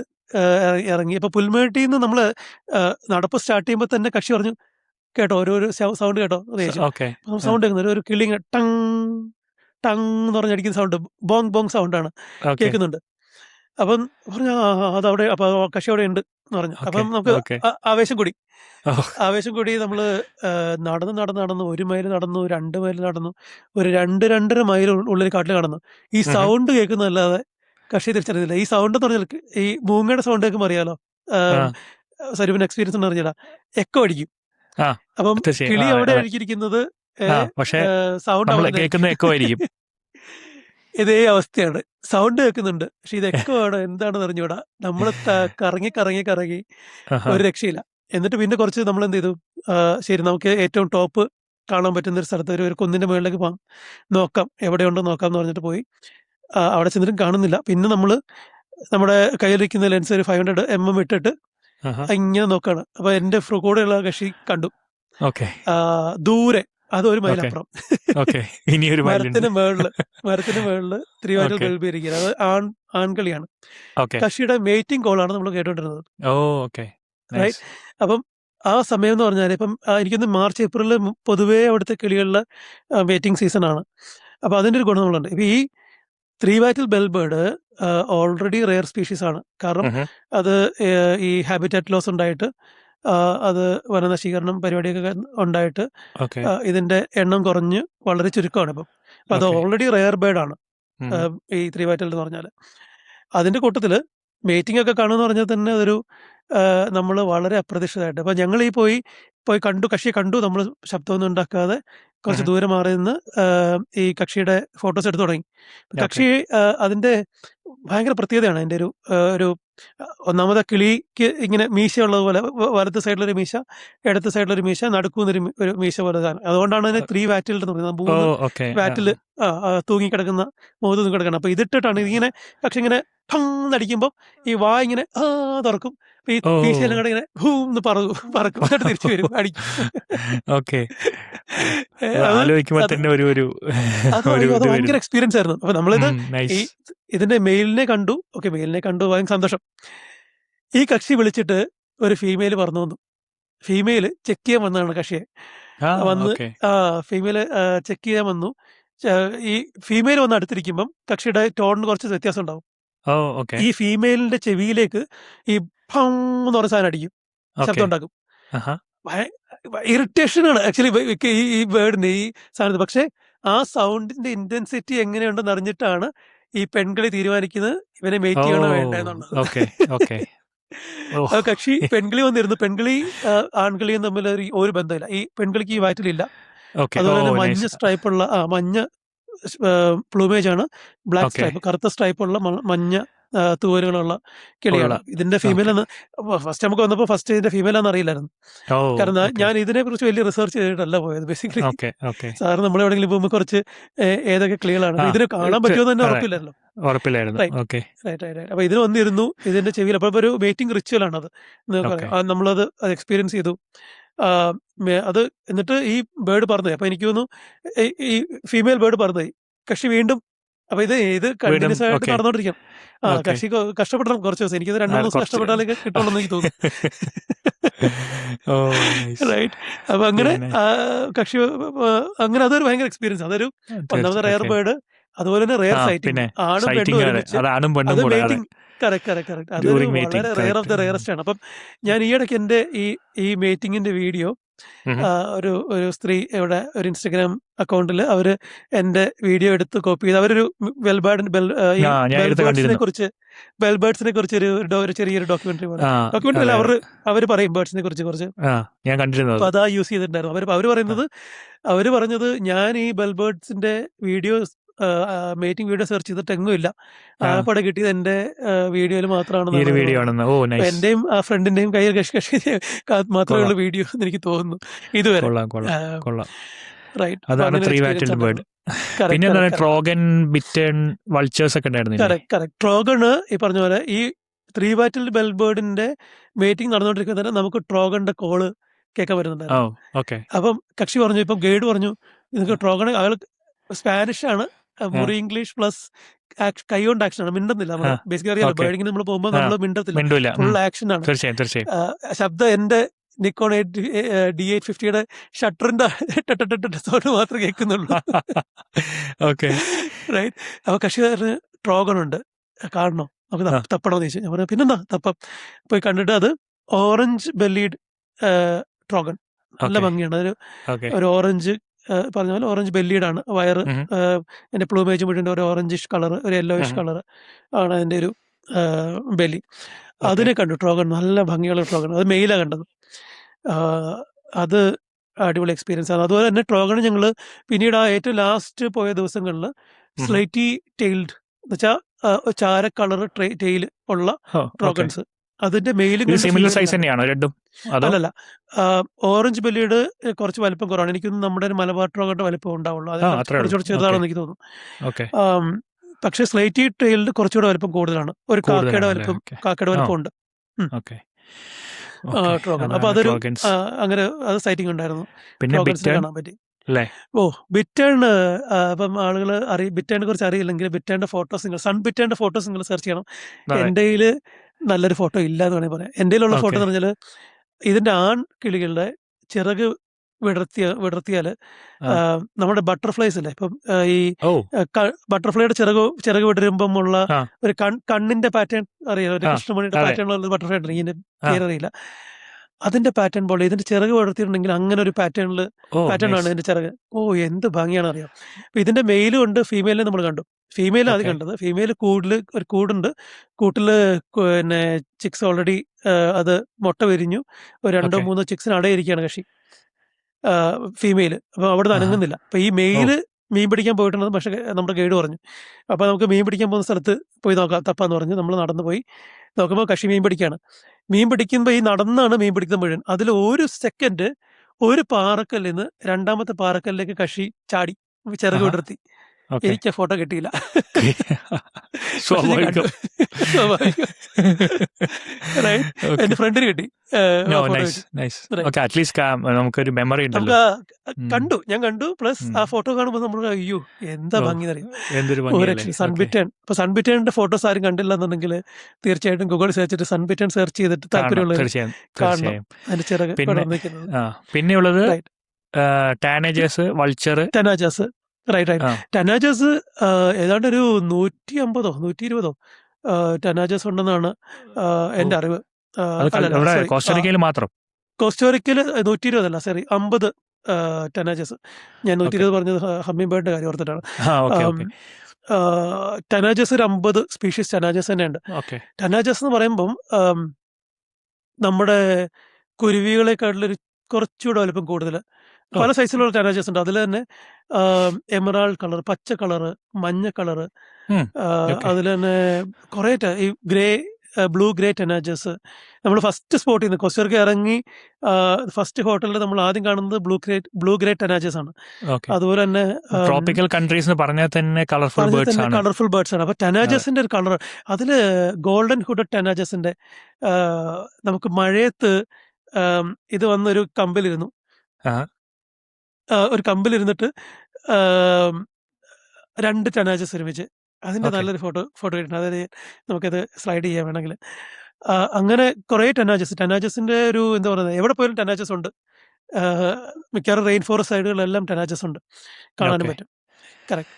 ഇറങ്ങി. അപ്പോൾ പുൽമേട്ടിൽ നിന്ന് നമ്മൾ നടപ്പ് സ്റ്റാർട്ട് ചെയ്യുമ്പോൾ തന്നെ കക്ഷി പറഞ്ഞു, കേട്ടോ ഒരു സൗണ്ട് കേട്ടോ എന്ന് ചോദിച്ചു. ഓക്കെ സൗണ്ട് കേൾക്കുന്നത് ഒരു കിളി ഇങ്ങനെ ടങ് ടങ് എന്ന് പറഞ്ഞടിക്കുന്ന സൗണ്ട്, ബോങ് ബോങ് സൗണ്ടാണ് ഓക്കെ കേൾക്കുന്നുണ്ട്. അപ്പം പറഞ്ഞു അതവിടെ, അപ്പോൾ കക്ഷി അവിടെ ഉണ്ട് എന്ന് പറഞ്ഞു. ഓക്കെ അപ്പം നമുക്ക് ഓക്കെ ആവേശം കൂടി. ഓ ആവേശം കൂടി നമ്മൾ നടന്ന് 1 മൈൽ നടന്നു, 2 മൈൽ നടന്നു, ഒരു 2-2.5 മൈൽ ഉള്ളിൽ കാട്ടിൽ കടന്നു. ഈ സൗണ്ട് കേൾക്കുന്നതല്ലാതെ കക്ഷി തിരിച്ചറിയുന്നില്ല. ഈ സൗണ്ട് എന്ന് പറഞ്ഞാൽ ഈ മൂങ്ങയുടെ സൗണ്ട് കേൾക്കുമ്പോൾ അറിയാലോ, സരീഫിന് എക്സ്പീരിയൻസ് എന്ന് അറിഞ്ഞില്ല, എക്കോ അടിക്കും. ആ അപ്പം തീർച്ചയായും കിളി അവിടെ അടിക്കിരിക്കുന്നത് പക്ഷേ സൗണ്ട് നമ്മൾ അവിടെ കേൾക്കുന്ന എക്കോ ആയിരിക്കും. ഇതേ അവസ്ഥയാണ്. സൗണ്ട് കേൾക്കുന്നുണ്ട്, പക്ഷെ ഇത് എക്കോ ആണ്, എന്താണെന്ന് അറിഞ്ഞൂടാ. നമ്മൾ കറങ്ങി കറങ്ങി കറങ്ങി ഒരു രക്ഷയില്ല. എന്നിട്ട് പിന്നെ കുറച്ച് നമ്മൾ എന്ത് ചെയ്തു, ശരി നമുക്ക് ഏറ്റവും ടോപ്പ് കാണാൻ പറ്റുന്ന ഒരു സ്ഥലത്ത് ഒരു കുന്നിന്റെ മുകളിലേക്ക് പോകാം, നോക്കാം എവിടെയുണ്ടോ നോക്കാം എന്ന് പറഞ്ഞിട്ട് പോയി. അവിടെ ചെന്നിട്ടും കാണുന്നില്ല. പിന്നെ നമ്മൾ നമ്മുടെ കയ്യിലിരിക്കുന്ന ലെൻസ് ഒരു 500mm ഇട്ടിട്ട് ഇങ്ങനെ നോക്കാണ്. അപ്പൊ എന്റെ കൂടെയുള്ള കക്ഷി കണ്ടു, ഓക്കെ ദൂരെ, അതൊരു മൈലപ്പുറം, ഇനിയൊരു മരത്തിന് മേളില് ത്രിവാറ്റൽ ബൾബ് ഇരിക്കുന്നത്. അത് ആൺകളിയാണ്. കക്ഷിയുടെ മേറ്റിംഗ് കോളാണ് നമ്മൾ കേട്ടോണ്ടിരുന്നത്. റൈറ്റ്. അപ്പം ആ സമയം എന്ന് പറഞ്ഞാൽ ഇപ്പം എനിക്കൊന്ന് മാർച്ച് ഏപ്രിൽ പൊതുവേ അവിടുത്തെ കിളികളുടെ മേറ്റിംഗ് സീസൺ ആണ്. അപ്പൊ അതിന്റെ ഒരു ഗുണം നമ്മളുണ്ട്. ഇപ്പൊ ഈ ത്രിവാറ്റൽ ബെൽബേർഡ് ഓൾറെഡി റെയർ സ്പീഷീസ് ആണ്. കാരണം അത് ഈ ഹാബിറ്റാറ്റ് ലോസ് ഉണ്ടായിട്ട്, അത് വനനശീകരണം പരിപാടിയൊക്കെ ഉണ്ടായിട്ട് ഇതിന്റെ എണ്ണം കുറഞ്ഞ് വളരെ ചുരുക്കമാണ് ഇപ്പം. അപ്പൊ അത് ഓൾറെഡി റെയർ ബേർഡ് ആണ് ഈ ത്രിവാറ്റൽ എന്ന് പറഞ്ഞാൽ. അതിന്റെ കൂട്ടത്തില് മേറ്റിംഗ് ഒക്കെ കാണുമെന്ന് പറഞ്ഞാൽ തന്നെ അതൊരു നമ്മൾ വളരെ അപ്രതീക്ഷിതമായിട്ട്. അപ്പൊ ഞങ്ങൾ ഈ പോയി കണ്ടു, കക്ഷിയെ കണ്ടു. നമ്മൾ ശബ്ദമൊന്നും ഉണ്ടാക്കാതെ കുറച്ച് ദൂരെ മാറി നിന്ന് ഈ കക്ഷിയുടെ ഫോട്ടോസ് എടുത്തു തുടങ്ങി. കക്ഷി അതിന്റെ ഭയങ്കര പ്രത്യേകതയാണ്. അതിന്റെ ഒരു ഒന്നാമത് കിളിക്ക് ഇങ്ങനെ മീശയുള്ളതുപോലെ വലത്ത് സൈഡിലൊരു മീശ, ഇടത്ത് സൈഡിലൊരു മീശ, നടുക്കുന്നൊരു ഒരു മീശ പോലെ സാധനം. അതുകൊണ്ടാണ് അതിന് 3 വാറ്റിൽ എന്ന് പറയുന്നത്. 3 വാറ്റില് തൂങ്ങിക്കിടക്കുന്ന, മുഖത്ത് തൂങ്ങിക്കിടക്കണം. അപ്പൊ ഇതിട്ടിട്ടാണ് ഇതിങ്ങനെ കക്ഷി ഇങ്ങനെ ടങ് അടിക്കുമ്പോൾ ഈ വാ ഇങ്ങനെ തുറക്കും. ഈ മീശയെല്ലാം കൂടെ ഇങ്ങനെ ഭൂന്ന് പറക്കും, എന്നിട്ട് തിരിച്ചു വരും, അടിക്കും. അത് ഭയങ്കര എക്സ്പീരിയൻസ് ആയിരുന്നു. അപ്പൊ നമ്മളിത് ഇതിന്റെ മെയിലിനെ കണ്ടു. മെയിലിനെ കണ്ടു, ഭയങ്കര സന്തോഷം. ഈ കക്ഷി വിളിച്ചിട്ട് ഒരു ഫീമെയിൽ പറഞ്ഞു വന്നു. ഫീമെയിൽ ചെക്ക് ചെയ്യാൻ വന്നതാണ് കക്ഷിയെ. വന്ന് ഫീമെയിൽ ചെക്ക് ചെയ്യാൻ വന്നു. ഈ ഫീമെയിൽ വന്ന് അടുത്തിരിക്കുമ്പം കക്ഷിയുടെ ടോണിന് കുറച്ച് വ്യത്യാസം ഉണ്ടാവും. ഈ ഫീമെയിലിന്റെ ചെവിയിലേക്ക് ഈ ഭം എന്ന് പറഞ്ഞ സാധനം അടിക്കും, ശബ്ദം ഉണ്ടാക്കും. ഇറിറ്റേഷൻ ആണ് ആക്ച്വലി ഈ ബേർഡിന്, ഈ സാധനത്ത്. പക്ഷെ ആ സൗണ്ടിന്റെ ഇന്റൻസിറ്റി എങ്ങനെയുണ്ടെന്ന് അറിഞ്ഞിട്ടാണ് ഈ പെൺകളി തീരുമാനിക്കുന്നത് ഇവനെ മേറ്റ് ചെയ്യണോ വേണ്ടെന്നുള്ളത്. കക്ഷി പെൺകിളി വന്നിരുന്നു. പെൺകിളി ആൺകിളിയും തമ്മിൽ ഒരു ബന്ധമില്ല. ഈ പെൺകിളിക്ക് ഈ വയറ്റിലില്ല. അതുപോലെ തന്നെ മഞ്ഞ സ്ട്രൈപ്പുള്ള മഞ്ഞ പ്ലൂമേജ് ആണ്, ബ്ലാക്ക് സ്ട്രൈപ്പ്, കറുത്ത സ്ട്രൈപ്പുള്ള മഞ്ഞ തൂവലുകളുള്ള കിളിയാണ്. ഇതിന്റെ ഫീമെയിൽ എന്ന് ഫസ്റ്റ് നമുക്ക് വന്നപ്പോൾ ഫസ്റ്റ് ഇതിന്റെ ഫീമെയിൽ ആണെന്ന് അറിയില്ലായിരുന്നു. കാരണം ഞാൻ ഇതിനെ കുറിച്ച് വലിയ റിസർച്ച് ചെയ്തിട്ടല്ല പോയത്. ബേസിക്കലി സാറ് നമ്മൾ എവിടെയെങ്കിലും പോകുമ്പോൾ കുറച്ച് ഏതൊക്കെ കിളികളാണ്, ഇതിന് കാണാൻ പറ്റുമോ തന്നെ ഉറപ്പില്ലായിരുന്നു. അപ്പൊ ഇതിന് വന്നിരുന്നു ഇതിന്റെ ചെവിയിൽ. അപ്പൊ ഒരു വെയിറ്റിംഗ് റിച്വൽ ആണ് അത്. നമ്മളത് എക്സ്പീരിയൻസ് ചെയ്തു. അത് എന്നിട്ട് ഈ ബേർഡ് പറഞ്ഞത്, അപ്പൊ എനിക്ക് തോന്നുന്നു ഈ ഫീമെയിൽ ബേർഡ് പറഞ്ഞത് കക്ഷി വീണ്ടും. അപ്പൊ ഇത് കണ്ടിന്യൂസ് ആയിട്ട് നടന്നോണ്ടിരിക്കാം. കക്ഷി കഷ്ടപ്പെടണം കുറച്ച് ദിവസം. എനിക്കത് 2-3 ദിവസം കഷ്ടപ്പെട്ടാലേ കിട്ടുള്ളൂ എന്ന് എനിക്ക് തോന്നുന്നു. റൈറ്റ്. അപ്പൊ അങ്ങനെ കക്ഷി അങ്ങനെ അതൊരു ഭയങ്കര എക്സ്പീരിയൻസ്. അതൊരു ഒന്നാമത് റെയർ ബേർഡ്, അതുപോലെ തന്നെ റെയർ സൈറ്റിംഗ്, ആണും പെണ്ണും ഒരുമിച്ച്. അത് മേറ്റിംഗ്. കറക്റ്റ്. അതൊരു വളരെ റെയർ ഓഫ് ദ റെയറസ്റ്റ് ആണ്. അപ്പം ഞാൻ ഈയിടയ്ക്ക് എന്റെ ഈ മേറ്റിംഗിന്റെ വീഡിയോ ഒരു സ്ത്രീ ഇവിടെ ഒരു ഇൻസ്റ്റഗ്രാം അക്കൗണ്ടിൽ അവര് എന്റെ വീഡിയോ എടുത്ത് കോപ്പി ചെയ്ത് അവരൊരു ബെൽബേർഡ്സിനെ കുറിച്ച് ഒരു ചെറിയൊരു ഡോക്യുമെന്ററി അല്ല, അവര് പറയും ബേർഡ്സിനെ കുറിച്ച് കുറച്ച്. അപ്പൊ അതാ യൂസ് ചെയ്തിട്ടുണ്ടായിരുന്നു. അവര് പറഞ്ഞത് ഞാൻ ഈ ബെൽബേർഡ്സിന്റെ വീഡിയോ മേറ്റിംഗ് വീഡിയോ സെർച്ച് ചെയ്തിട്ട് എങ്ങുമില്ല, ആപ്പടെ കിട്ടിയത് എന്റെ വീഡിയോയിൽ മാത്രമാണ്. എന്റെയും ആ ഫ്രണ്ടിന്റെയും കയ്യിൽ കക്ഷി മാത്രമേ ഉള്ള വീഡിയോ എന്ന് എനിക്ക് തോന്നുന്നു ഇതുവരെ. അതാണ് ത്രീ വാറ്റൽഡ് ബേർഡ്. പിന്നെ എന്താണ് ട്രോഗൻ, ബിറ്റേൺ, വൾച്ചേഴ്സ് ഒക്കെ ഉണ്ടായിരുന്നില്ലേ? കറക്റ്റ്. ട്രോഗണ് ഈ പറഞ്ഞ പോലെ ഈ 3 വാറ്റിൽ ബെൽ ബേർഡിന്റെ മീറ്റിംഗ് നടന്നുകൊണ്ടിരിക്കുന്നതിന് നമുക്ക് ട്രോഗന്റെ കോള് കേൾക്കാൻ പറ്റുന്നുണ്ടായിരുന്നു. അപ്പം കക്ഷി പറഞ്ഞു, ഇപ്പം ഗൈഡ് പറഞ്ഞു നിങ്ങൾക്ക് ട്രോഗൺ, അയാൾ സ്പാനിഷ് ആണ്, മുറി ഇംഗ്ലീഷ് പ്ലസ് കൈ കൊണ്ട് ആക്ഷൻ ആണ്, മിണ്ടുന്നില്ല. നമ്മൾ ബേസിക്കലി അറിയാലോ, ബേർഡിങ്ങിന് നമ്മൾ പോകുമ്പോൾ നമ്മൾ മിണ്ടത്തില്ല, ഫുൾ ആക്ഷൻ ആണ്. ശബ്ദം എന്റെ നിക്കോൺ D850 ഷട്ടറിന്റെ സൗണ്ട് മാത്രമേ കേൾക്കുന്നുള്ളൂ. റൈറ്റ്. അപ്പൊ കക്ഷിക്കാരന് ട്രോഗൺ ഉണ്ട്, കാണണോ, നമുക്ക് തപ്പണമെന്ന് ചോദിച്ചു. ഞാൻ പറഞ്ഞു പിന്നെന്താ തപ്പം. പോയി കണ്ടിട്ട് അത് ഓറഞ്ച് ബെല്ലീഡ് ട്രോഗൺ, നല്ല ഭംഗിയാണ്. ഒരു ഓറഞ്ച് പറഞ്ഞ പോലെ ഓറഞ്ച് ബെല്ലീഡാണ്, വയറ്, എൻ്റെ പ്ലൂമേജ് മുഴുവൻ ഒരു ഓറഞ്ചിഷ് കളർ, ഒരു യെല്ലോയിഷ് കളർ ആണ് അതിൻ്റെ ഒരു ബെല്ലി. അതിനെ കണ്ടു, ട്രോഗൺ, നല്ല ഭംഗിയുള്ള ട്രോഗൺ. അത് മെയിലാണ് കണ്ടത്. അത് അടിപൊളി എക്സ്പീരിയൻസ് ആണ്. അതുപോലെ തന്നെ ട്രോഗൺ ഞങ്ങൾ പിന്നീട് ആ ഏറ്റവും ലാസ്റ്റ് പോയ ദിവസങ്ങളിൽ സ്ലൈറ്റി ടെയിൽഡ് എന്ന് വെച്ചാൽ ചാര കളർ ടെയിൽ ഉള്ള ട്രോഗൺസ്, അതിന്റെ മെയിലും അല്ലല്ല, ഓറഞ്ച് ബെല്ലിയുടെ കുറച്ച് വലിപ്പം കുറവാണ്. എനിക്കൊന്നും നമ്മുടെ മലബാർ ട്രോഗന്റെ വലിപ്പം ഉണ്ടാവുള്ളൂ, അത് കുറച്ചുകൂടെ ചെറുതാണെന്ന് എനിക്ക് തോന്നുന്നു. പക്ഷെ സ്ലൈറ്റി ടെയിൽഡ് കുറച്ചുകൂടെ വലിപ്പം കൂടുതലാണ്, ഒരു കാക്കയുടെ വലിപ്പം ഉണ്ട് ട്രോഗൺ. അപ്പൊ അതൊരു അങ്ങനെ അത് സൈറ്റിംഗ് ഉണ്ടായിരുന്നു, ട്രോഗൺസിനെ കാണാൻ പറ്റി. ബിറ്റേൺ, അപ്പം ആളുകൾ ബിറ്റേണിനെ കുറിച്ച് അറിയില്ലെങ്കിൽ ബിറ്റേണിന്റെ ഫോട്ടോസ് നിങ്ങൾ സൺബിറ്റേണിന്റെ ഫോട്ടോസ് നിങ്ങൾ സെർച്ച് ചെയ്യണം. എൻ്റെ കയ്യിൽ നല്ലൊരു ഫോട്ടോ ഇല്ല എന്ന് വേണമെങ്കിൽ പറയാം. എൻ്റെ കയ്യിലുള്ള ഫോട്ടോ എന്ന് പറഞ്ഞാൽ ഇതിന്റെ ആൺ കിളികളുടെ ചിറക് വിടർത്തിയാൽ നമ്മുടെ ബട്ടർഫ്ലൈസ് അല്ലേ, ഇപ്പം ഈ ബട്ടർഫ്ലൈയുടെ ചിറക് വിടരുമ്പം ഉള്ള ഒരു കണ്ണിന്റെ പാറ്റേൺ അറിയാലോ, ഒരു കൃഷ്ണമണിയുടെ പാറ്റേൺ ഉള്ള ബട്ടർഫ്ലൈ ഉണ്ട്, ഇതിന്റെ പേരറിയില്ല. അതിന്റെ പാറ്റേൺ പോലെ ഇതിന്റെ ചിറക് വളർത്തിയിട്ടുണ്ടെങ്കിൽ അങ്ങനെ ഒരു പാറ്റേൺ ആണ് ഇതിന്റെ ചിറക്. എന്ത് ഭംഗിയാണ് അറിയാം. അപ്പൊ ഇതിന്റെ മെയിലും ഉണ്ട്, ഫീമെയിലിനെ നമ്മൾ കണ്ടു. ഫീമെയിൽ ആദ്യം കണ്ടത്. ഫീമെയിൽ ഒരു കൂടുണ്ട്, കൂട്ടില് പിന്നെ ചിക്സ് ഓൾറെഡി അത് മുട്ട വിരിഞ്ഞു, ഒരു 2-3 ചിക്സിന് അടയിരിക്കുകയാണ് കക്ഷി ഫീമെയിൽ. അപ്പൊ അവിടുന്ന് അനങ്ങുന്നില്ല. അപ്പൊ ഈ മെയില് മീൻ പിടിക്കാൻ പോയിട്ടുണ്ടെന്ന് പക്ഷെ നമ്മുടെ ഗൈഡ് പറഞ്ഞു. അപ്പൊ നമുക്ക് മീൻ പിടിക്കാൻ പോകുന്ന സ്ഥലത്ത് പോയി നോക്കാം തപ്പാന്ന് പറഞ്ഞ് നമ്മൾ നടന്നു പോയി നോക്കുമ്പോൾ കക്ഷി മീൻ പിടിക്കുകയാണ്. മീൻ പിടിക്കുമ്പോൾ ഈ നടന്നാണ് മീൻ പിടിക്കുന്ന മുഴുവൻ. അതിൽ ഒരു സെക്കൻഡ് ഒരു പാറക്കല്ലിൽ നിന്ന് രണ്ടാമത്തെ പാറക്കല്ലിലേക്ക് കക്ഷി ചാടി ചിറക് വിടർത്തി. എനിക്ക് ആ ഫോട്ടോ കിട്ടിയില്ല. എന്റെ ഫ്രണ്ടിന് കിട്ടി. നമുക്കൊരു മെമ്മറി കണ്ടു, ഞാൻ കണ്ടു. പ്ലസ് ആ ഫോട്ടോ കാണുമ്പോൾ നമ്മൾ അയ്യോ എന്താ ഭംഗി അറിയാം. സൺബിറ്റേൺ, ഇപ്പൊ സൺബിറ്റേണിന്റെ ഫോട്ടോസ് ആരും കണ്ടില്ല എന്നുണ്ടെങ്കിൽ തീർച്ചയായിട്ടും ഗൂഗിൾ സെർച്ച് സൺബിറ്റേൺ സെർച്ച് ചെയ്തിട്ട് താല്പര്യമുള്ള കാണണം അതിന്റെ ചിറക് നിൽക്കുന്നത്. പിന്നെയുള്ളത് ടാനേജേഴ്സ്, വൾച്ചർ, ടെനാജേഴ്സ്. റൈറ്റ്. ടെനാജേഴ്സ് ഏതാണ്ട് ഒരു 150-120 ടെനാജേഴ്സ് ഉണ്ടെന്നാണ് എന്റെ അറിവ്. കോസ്റ്ററിക്കയിൽ മാത്രം. കോസ്റ്റോറിക്കയില് 120 അല്ല, സോറി 50 ടെനാജേഴ്സ്. ഞാൻ 120 പറഞ്ഞത് ഹമ്മിങ് ബേർഡിന്റെ കാര്യം ഓർത്തിട്ടാണ്. ടെനാജേഴ്സ് ഒരു 50 സ്പീഷീസ് ടെനാജേഴ്സ് തന്നെ ഉണ്ട്. ടെനാജേഴ്സ് എന്ന് പറയുമ്പം നമ്മുടെ കുരുവികളെക്കാട്ടിലൊരു കുറച്ചുകൂടെ വലുപ്പം കൂടുതൽ, പല സൈസിലുള്ള ടെനാജേഴ്സ് ഉണ്ട്. അതിൽ തന്നെ എമറാൾഡ് കളർ, പച്ച കളറ്, മഞ്ഞ കളറ്, അതിൽ തന്നെ കുറെ ഈ ബ്ലൂ ഗ്രേ ടെനാജേഴ്സ്. നമ്മൾ ഫസ്റ്റ് സ്പോട്ടിൽ നിന്ന് കോസ്റ്ററിക്ക ഇറങ്ങി ഫസ്റ്റ് ഹോട്ടലിൽ നമ്മൾ ആദ്യം കാണുന്നത് ബ്ലൂ ഗ്രേ ടെനാജേഴ്സ് ആണ്. അതുപോലെ തന്നെ ട്രോപ്പിക്കൽ കൺട്രീസ് പറഞ്ഞാൽ തന്നെ കളർഫുൾ ബേർഡ്സ് ആണ്. അപ്പൊ ടെനാജേഴ്സിന്റെ ഒരു കളർ, അതില് ഗോൾഡൻ ഹുഡഡ് ടെനാജേഴ്സിന്റെ നമുക്ക് മഴയത്ത് ഇത് വന്നൊരു കമ്പിലിരുന്നു, ഒരു കമ്പിലിരുന്നിട്ട് 2 ടെനാജേഴ്സ് ഒരുമിച്ച്, അതിന്റെ നല്ലൊരു ഫോട്ടോ കിട്ടുന്നത്. അതായത് നമുക്കത് സ്ലൈഡ് ചെയ്യാൻ വേണമെങ്കിൽ. അങ്ങനെ കുറെ ടെനാജസിന്റെ ഒരു എന്താ പറയുന്നത്, എവിടെ പോയാലും ടെനാജസ് ഉണ്ട്. മിക്കവാറും റെയിൻ ഫോറസ്റ്റ് സൈഡുകളിലെല്ലാം ടെനാജസ് ഉണ്ട്, കാണാനും പറ്റും. കറക്റ്റ്.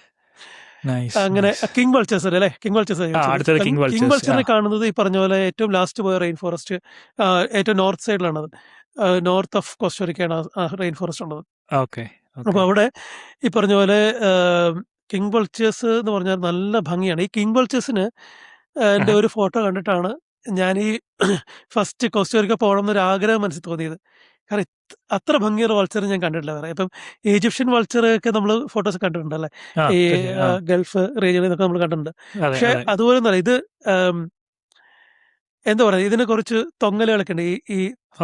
അങ്ങനെ കിങ് വൾച്ചേഴ്സ് അല്ലേ, കിങ് വൾച്ചറിനെ കാണുന്നത് ഈ പറഞ്ഞ പോലെ ഏറ്റവും ലാസ്റ്റ് പോയ റെയിൻ ഫോറസ്റ്റ് ഏറ്റവും നോർത്ത് സൈഡിലാണത്. നോർത്ത് ഓഫ് കോസ്റ്റോറിക്കയാണ് റെയിൻ ഫോറസ്റ്റ് ഉള്ളത്. അപ്പൊ അവിടെ ഈ പറഞ്ഞ പോലെ കിങ് വൾച്ചേഴ്സ് എന്ന് പറഞ്ഞാൽ നല്ല ഭംഗിയാണ്. ഈ കിങ് വൾച്ചേഴ്സിന് എൻ്റെ ഒരു ഫോട്ടോ കണ്ടിട്ടാണ് ഞാൻ ഈ ഫസ്റ്റ് കോസ്റ്റോറിക്ക പോകണം എന്നൊരു ആഗ്രഹം മനസ്സിൽ തോന്നിയത്. കാരണം അത്ര ഭംഗിയുള്ള വൾച്ചർ ഞാൻ കണ്ടിട്ടില്ല വേറെ. ഇപ്പം ഈജിപ്ഷ്യൻ വൾച്ചർ ഒക്കെ നമ്മൾ ഫോട്ടോസ് കണ്ടിട്ടുണ്ടല്ലേ, ഈ ഗൾഫ് റീജിയനിൽ നിന്നൊക്കെ നമ്മൾ കണ്ടിട്ടുണ്ട്. പക്ഷെ അതുപോലെ ഒന്നല്ല ഇത്, എന്താ പറയുക, ഇതിന് കുറച്ച് തൊങ്ങലുകളൊക്കെ ഉണ്ട്, ഈ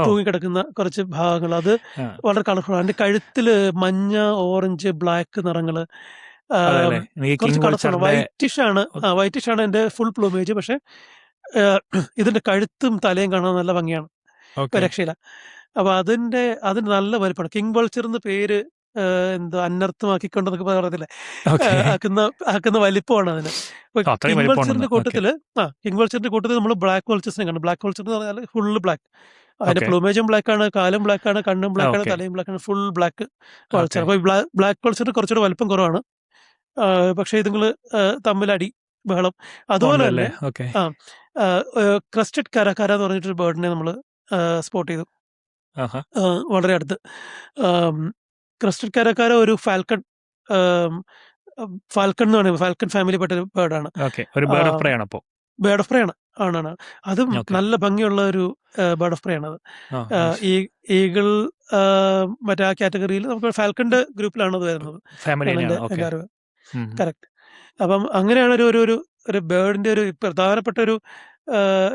തൂങ്ങിക്കിടക്കുന്ന കുറച്ച് ഭാഗങ്ങൾ. അത് വളരെ കളർഫുൾ ആണ്. അതിന്റെ കഴുത്തില് മഞ്ഞ, ഓറഞ്ച്, ബ്ലാക്ക് നിറങ്ങള്, അതെല്ലേ എനിക്ക് കുറച്ച് കിങ് കളർഫുൾ വൾച്ചറിന്റെ വൈറ്റിഷ് ആണ് എൻ്റെ ഫുൾ പ്ലൂമേജ്. പക്ഷെ ഇതിന്റെ കഴുത്തും തലയും കാണാൻ നല്ല ഭംഗിയാണ്, ഒരു ഓക്കെ രക്ഷയില്ല. അപ്പൊ അതിന് നല്ല വലിപ്പമാണ്. കിങ് വൾച്ചർ എന്ന് പേര് എന്തോ അനർത്ഥമാക്കിക്കൊണ്ടെന്നൊക്കെ പറയത്തില്ലേ, ഓക്കെ ആക്കുന്ന ആക്കുന്ന വലിപ്പമാണ് അതിന്. ഇപ്പൊ അത്രയും കിങ് വലിപ്പമുണ്ടെന്ന് വൾച്ചറിന്റെ ഓക്കെ കൂട്ടത്തില് കിങ് വൾച്ചറിന്റെ കൂട്ടത്തിൽ നമ്മൾ ബ്ലാക്ക് വൾച്ചേഴ്സിനെ കണ്ടു. ബ്ലാക്ക് വൾച്ചർ എന്ന് പറഞ്ഞാൽ ഫുള്ള് ബ്ലാക്ക്. അതിന്റെ ഓക്കെ പ്ലൂമേജും ബ്ലാക്ക് ആണ്, കാലും ബ്ലാക്ക് ആണ്, കണ്ണും ബ്ലാക്ക് ആണ്, ഓക്കെ തലയും ബ്ലാക്ക് ആണ്, ഫുൾ ബ്ലാക്ക് വൾച്ചർ. ഓക്കെ അപ്പൊ ബ്ലാക്ക് വൾച്ചറിന് കുറച്ചുകൂടെ വലിപ്പം കുറവാണ്. പക്ഷേ ഇതുങ്ങൾ തമ്മിലടി ബഹളം. അതുപോലെ ഉണ്ടല്ലേ തന്നെ ഓക്കെ ക്രസ്റ്റഡ് കരക്കാര എന്ന് പറഞ്ഞിട്ടൊരു ബേർഡിനെ നമ്മൾ സ്പോട്ട് ചെയ്തു ആഹാ വളരെ അടുത്ത്. ക്രസ്റ്റഡ് കരക്കാര ഒരു ഫാൽക്കൺ ഫാൽക്കൺ എന്ന് പറയുന്നത് ഫാൽക്കൺ ഫാമിലിപ്പെട്ട ഒരു ബേർഡാണ്. ഓക്കെ ഒരു ബേർഡ് ഓഫ് പ്രേ ആണ് അപ്പോൾ ബേർഡ് ഓഫ് പ്രേ ആണ്. ആണാണ്. അതും ഓക്കെ നല്ല ഭംഗിയുള്ള ഒരു ബേർഡ് ഓഫ് പ്രേ ആണത്. ആ നൈസ് ഈ ഈഗിൾ മറ്റേ ആ കാറ്റഗറിയിൽ നമുക്ക് ഫാൽക്കണിന്റെ ഗ്രൂപ്പിലാണ് അത് വരുന്നത് ഫാമിലി ആണ് തന്നെയാണ് എൻ്റെ ഓക്കെ അറിവ്. കറക്റ്റ്. അപ്പം അങ്ങനെയാണ് ഒരു ബേർഡിന്റെ ഒരു പ്രധാനപ്പെട്ട ഒരു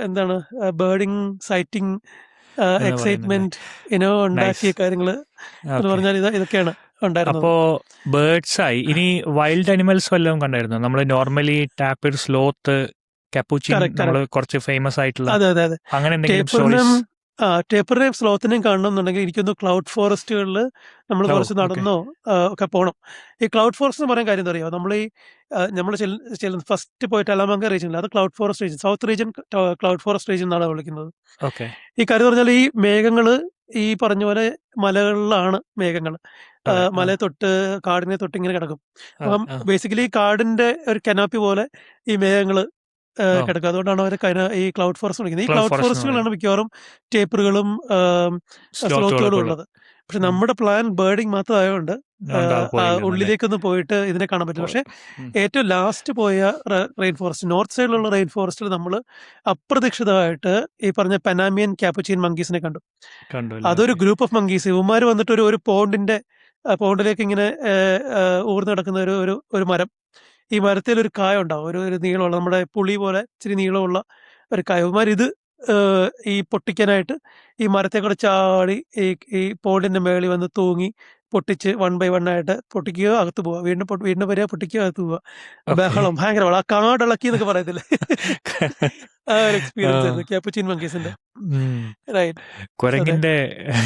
എന്താണ് ബേർഡിങ് സൈറ്റിംഗ് എന്ന് പറയുന്നല്ലേ എക്സൈറ്റ്മെന്റ് നൈസ് ഉണ്ടാക്കിയ കാര്യങ്ങൾ എന്ന് ഓക്കെ പറഞ്ഞാൽ ഇതൊക്കെയാണ് ഉണ്ടായിരുന്നത്. അപ്പോ ബേർഡ്സ് ആയി ഇനി വൈൽഡ് അനിമൽസ് വല്ലതും കണ്ടായിരുന്നു നമ്മൾ normally tapir sloth Capuchin correct നമ്മൾ കറക്റ്റ്. കുറച്ച് ഫേമസ് ആയിട്ടുള്ള അതെ അതെ അതെ. അങ്ങനെ എന്തെങ്കിലും ടേപ്പറിനും സ്റ്റോറീസ് ടേപ്പറിനെയും സ്ലോത്തിനെയും കാണണമെന്നുണ്ടെങ്കിൽ എനിക്കൊന്ന് ക്ലൗഡ് ഫോറസ്റ്റുകളിൽ നമ്മൾ ഓ കുറച്ച് ഓക്കെ നടന്നോ ഒക്കെ പോകണം. ഈ ക്ലൗഡ് ഫോറസ്റ്റ് എന്ന് പറയാൻ കാര്യം എന്താ അറിയോ, നമ്മൾ ഈ നമ്മൾ ഫസ്റ്റ് പോയിട്ട് അലാമങ്ക റീജിയനിൽ അത് cloud forest region, south region cloud forest region എന്നാണ് വിളിക്കുന്നത്. ഓക്കെ ഈ കാര്യം പറഞ്ഞാൽ ഈ മേഘങ്ങൾ ഈ പറഞ്ഞ പോലെ മലകളിലാണ് മേഘങ്ങൾ. അതെ ആ മലയെ തൊട്ട് കാടിനെ തൊട്ട് ഇങ്ങനെ കിടക്കും. ആ അപ്പം ആ ബേസിക്കലി കാടിന്റെ ഒരു കനാപ്പി പോലെ ഈ മേഘങ്ങൾ ഓ കിടക്കുക. അതുകൊണ്ടാണ് അവർ ഈ ക്ലൗഡ് ഫോറസ്റ്റ് വിളിക്കുന്നത്. ഈ ക്ലൗഡ് ക്ലൗഡ് ഫോറസ്റ്റ് എന്ന് ഫോറസ്റ്റുകളാണ് പറയുന്നത് മിക്കവാറും ടേപ്പറുകളും സ്ലോത്തുകളും സ്ലോത്തുകളൊക്കെ ഉള്ളത് ഉള്ളത്. പക്ഷെ നമ്മുടെ പ്ലാൻ ബേർഡിങ് മാത്രമായതുകൊണ്ട് ഉണ്ടാ പോയില്ല എന്നല്ലേ ഉള്ളിലേക്കൊന്നും പോയിട്ട് ഇതിനെ കാണാൻ പറ്റില്ല. പക്ഷെ ഉം. ഏറ്റവും ലാസ്റ്റ് പോയ റെയിൻ ഫോറസ്റ്റ്, നോർത്ത് സൈഡിലുള്ള റെയിൻ ഫോറസ്റ്റിൽ നമ്മൾ അപ്രതീക്ഷിതമായിട്ട് ഈ പറഞ്ഞ പനാമിയൻ ക്യാപ്പുച്ചീൻ മങ്കീസിനെ കണ്ടു. കണ്ടു അല്ലേ അതൊരു ഓക്കെ ഗ്രൂപ്പ് ഓഫ് മങ്കീസ്. ഇവന്മാർ വന്നിട്ട് ഒരു പോണ്ടിലേക്ക് ഇങ്ങനെ ഊർന്ന് കിടക്കുന്ന ഒരു മരം. ഈ മരത്തിൽ ഒരു കായ ഉണ്ടാവും, ഒരു നീളമുള്ള നമ്മുടെ പുളി പോലെ ഇച്ചിരി നീളമുള്ള ഒരു കായ. ഇവന്മാർ ഇത് ഈ പൊട്ടിക്കാനായിട്ട് ഈ മരത്തെ കൂടെ ചാടി ഈ പോണ്ടിന്റെ മേളിൽ വന്ന് തൂങ്ങി പൊട്ടിച്ച് 1 by 1 ആയിട്ട് പൊട്ടിക്കുക, അകത്ത് പോവുക, വീണ്ടും വരിക, പൊട്ടിക്കുക, അകത്ത് പോവുക. ഓക്കെ ബഹളം ഭയങ്കര ബഹളം. ആ കാടിളക്കി എന്നൊക്കെ പറയത്തില്ലേ, ആ ഒരു എക്സ്പീരിയൻസ് ആയിരുന്നു ക്യാപ്പുച്ചീൻ മങ്കീസിന്റെ. റൈറ്റ്. അതെ കുരങ്ങിന്റെ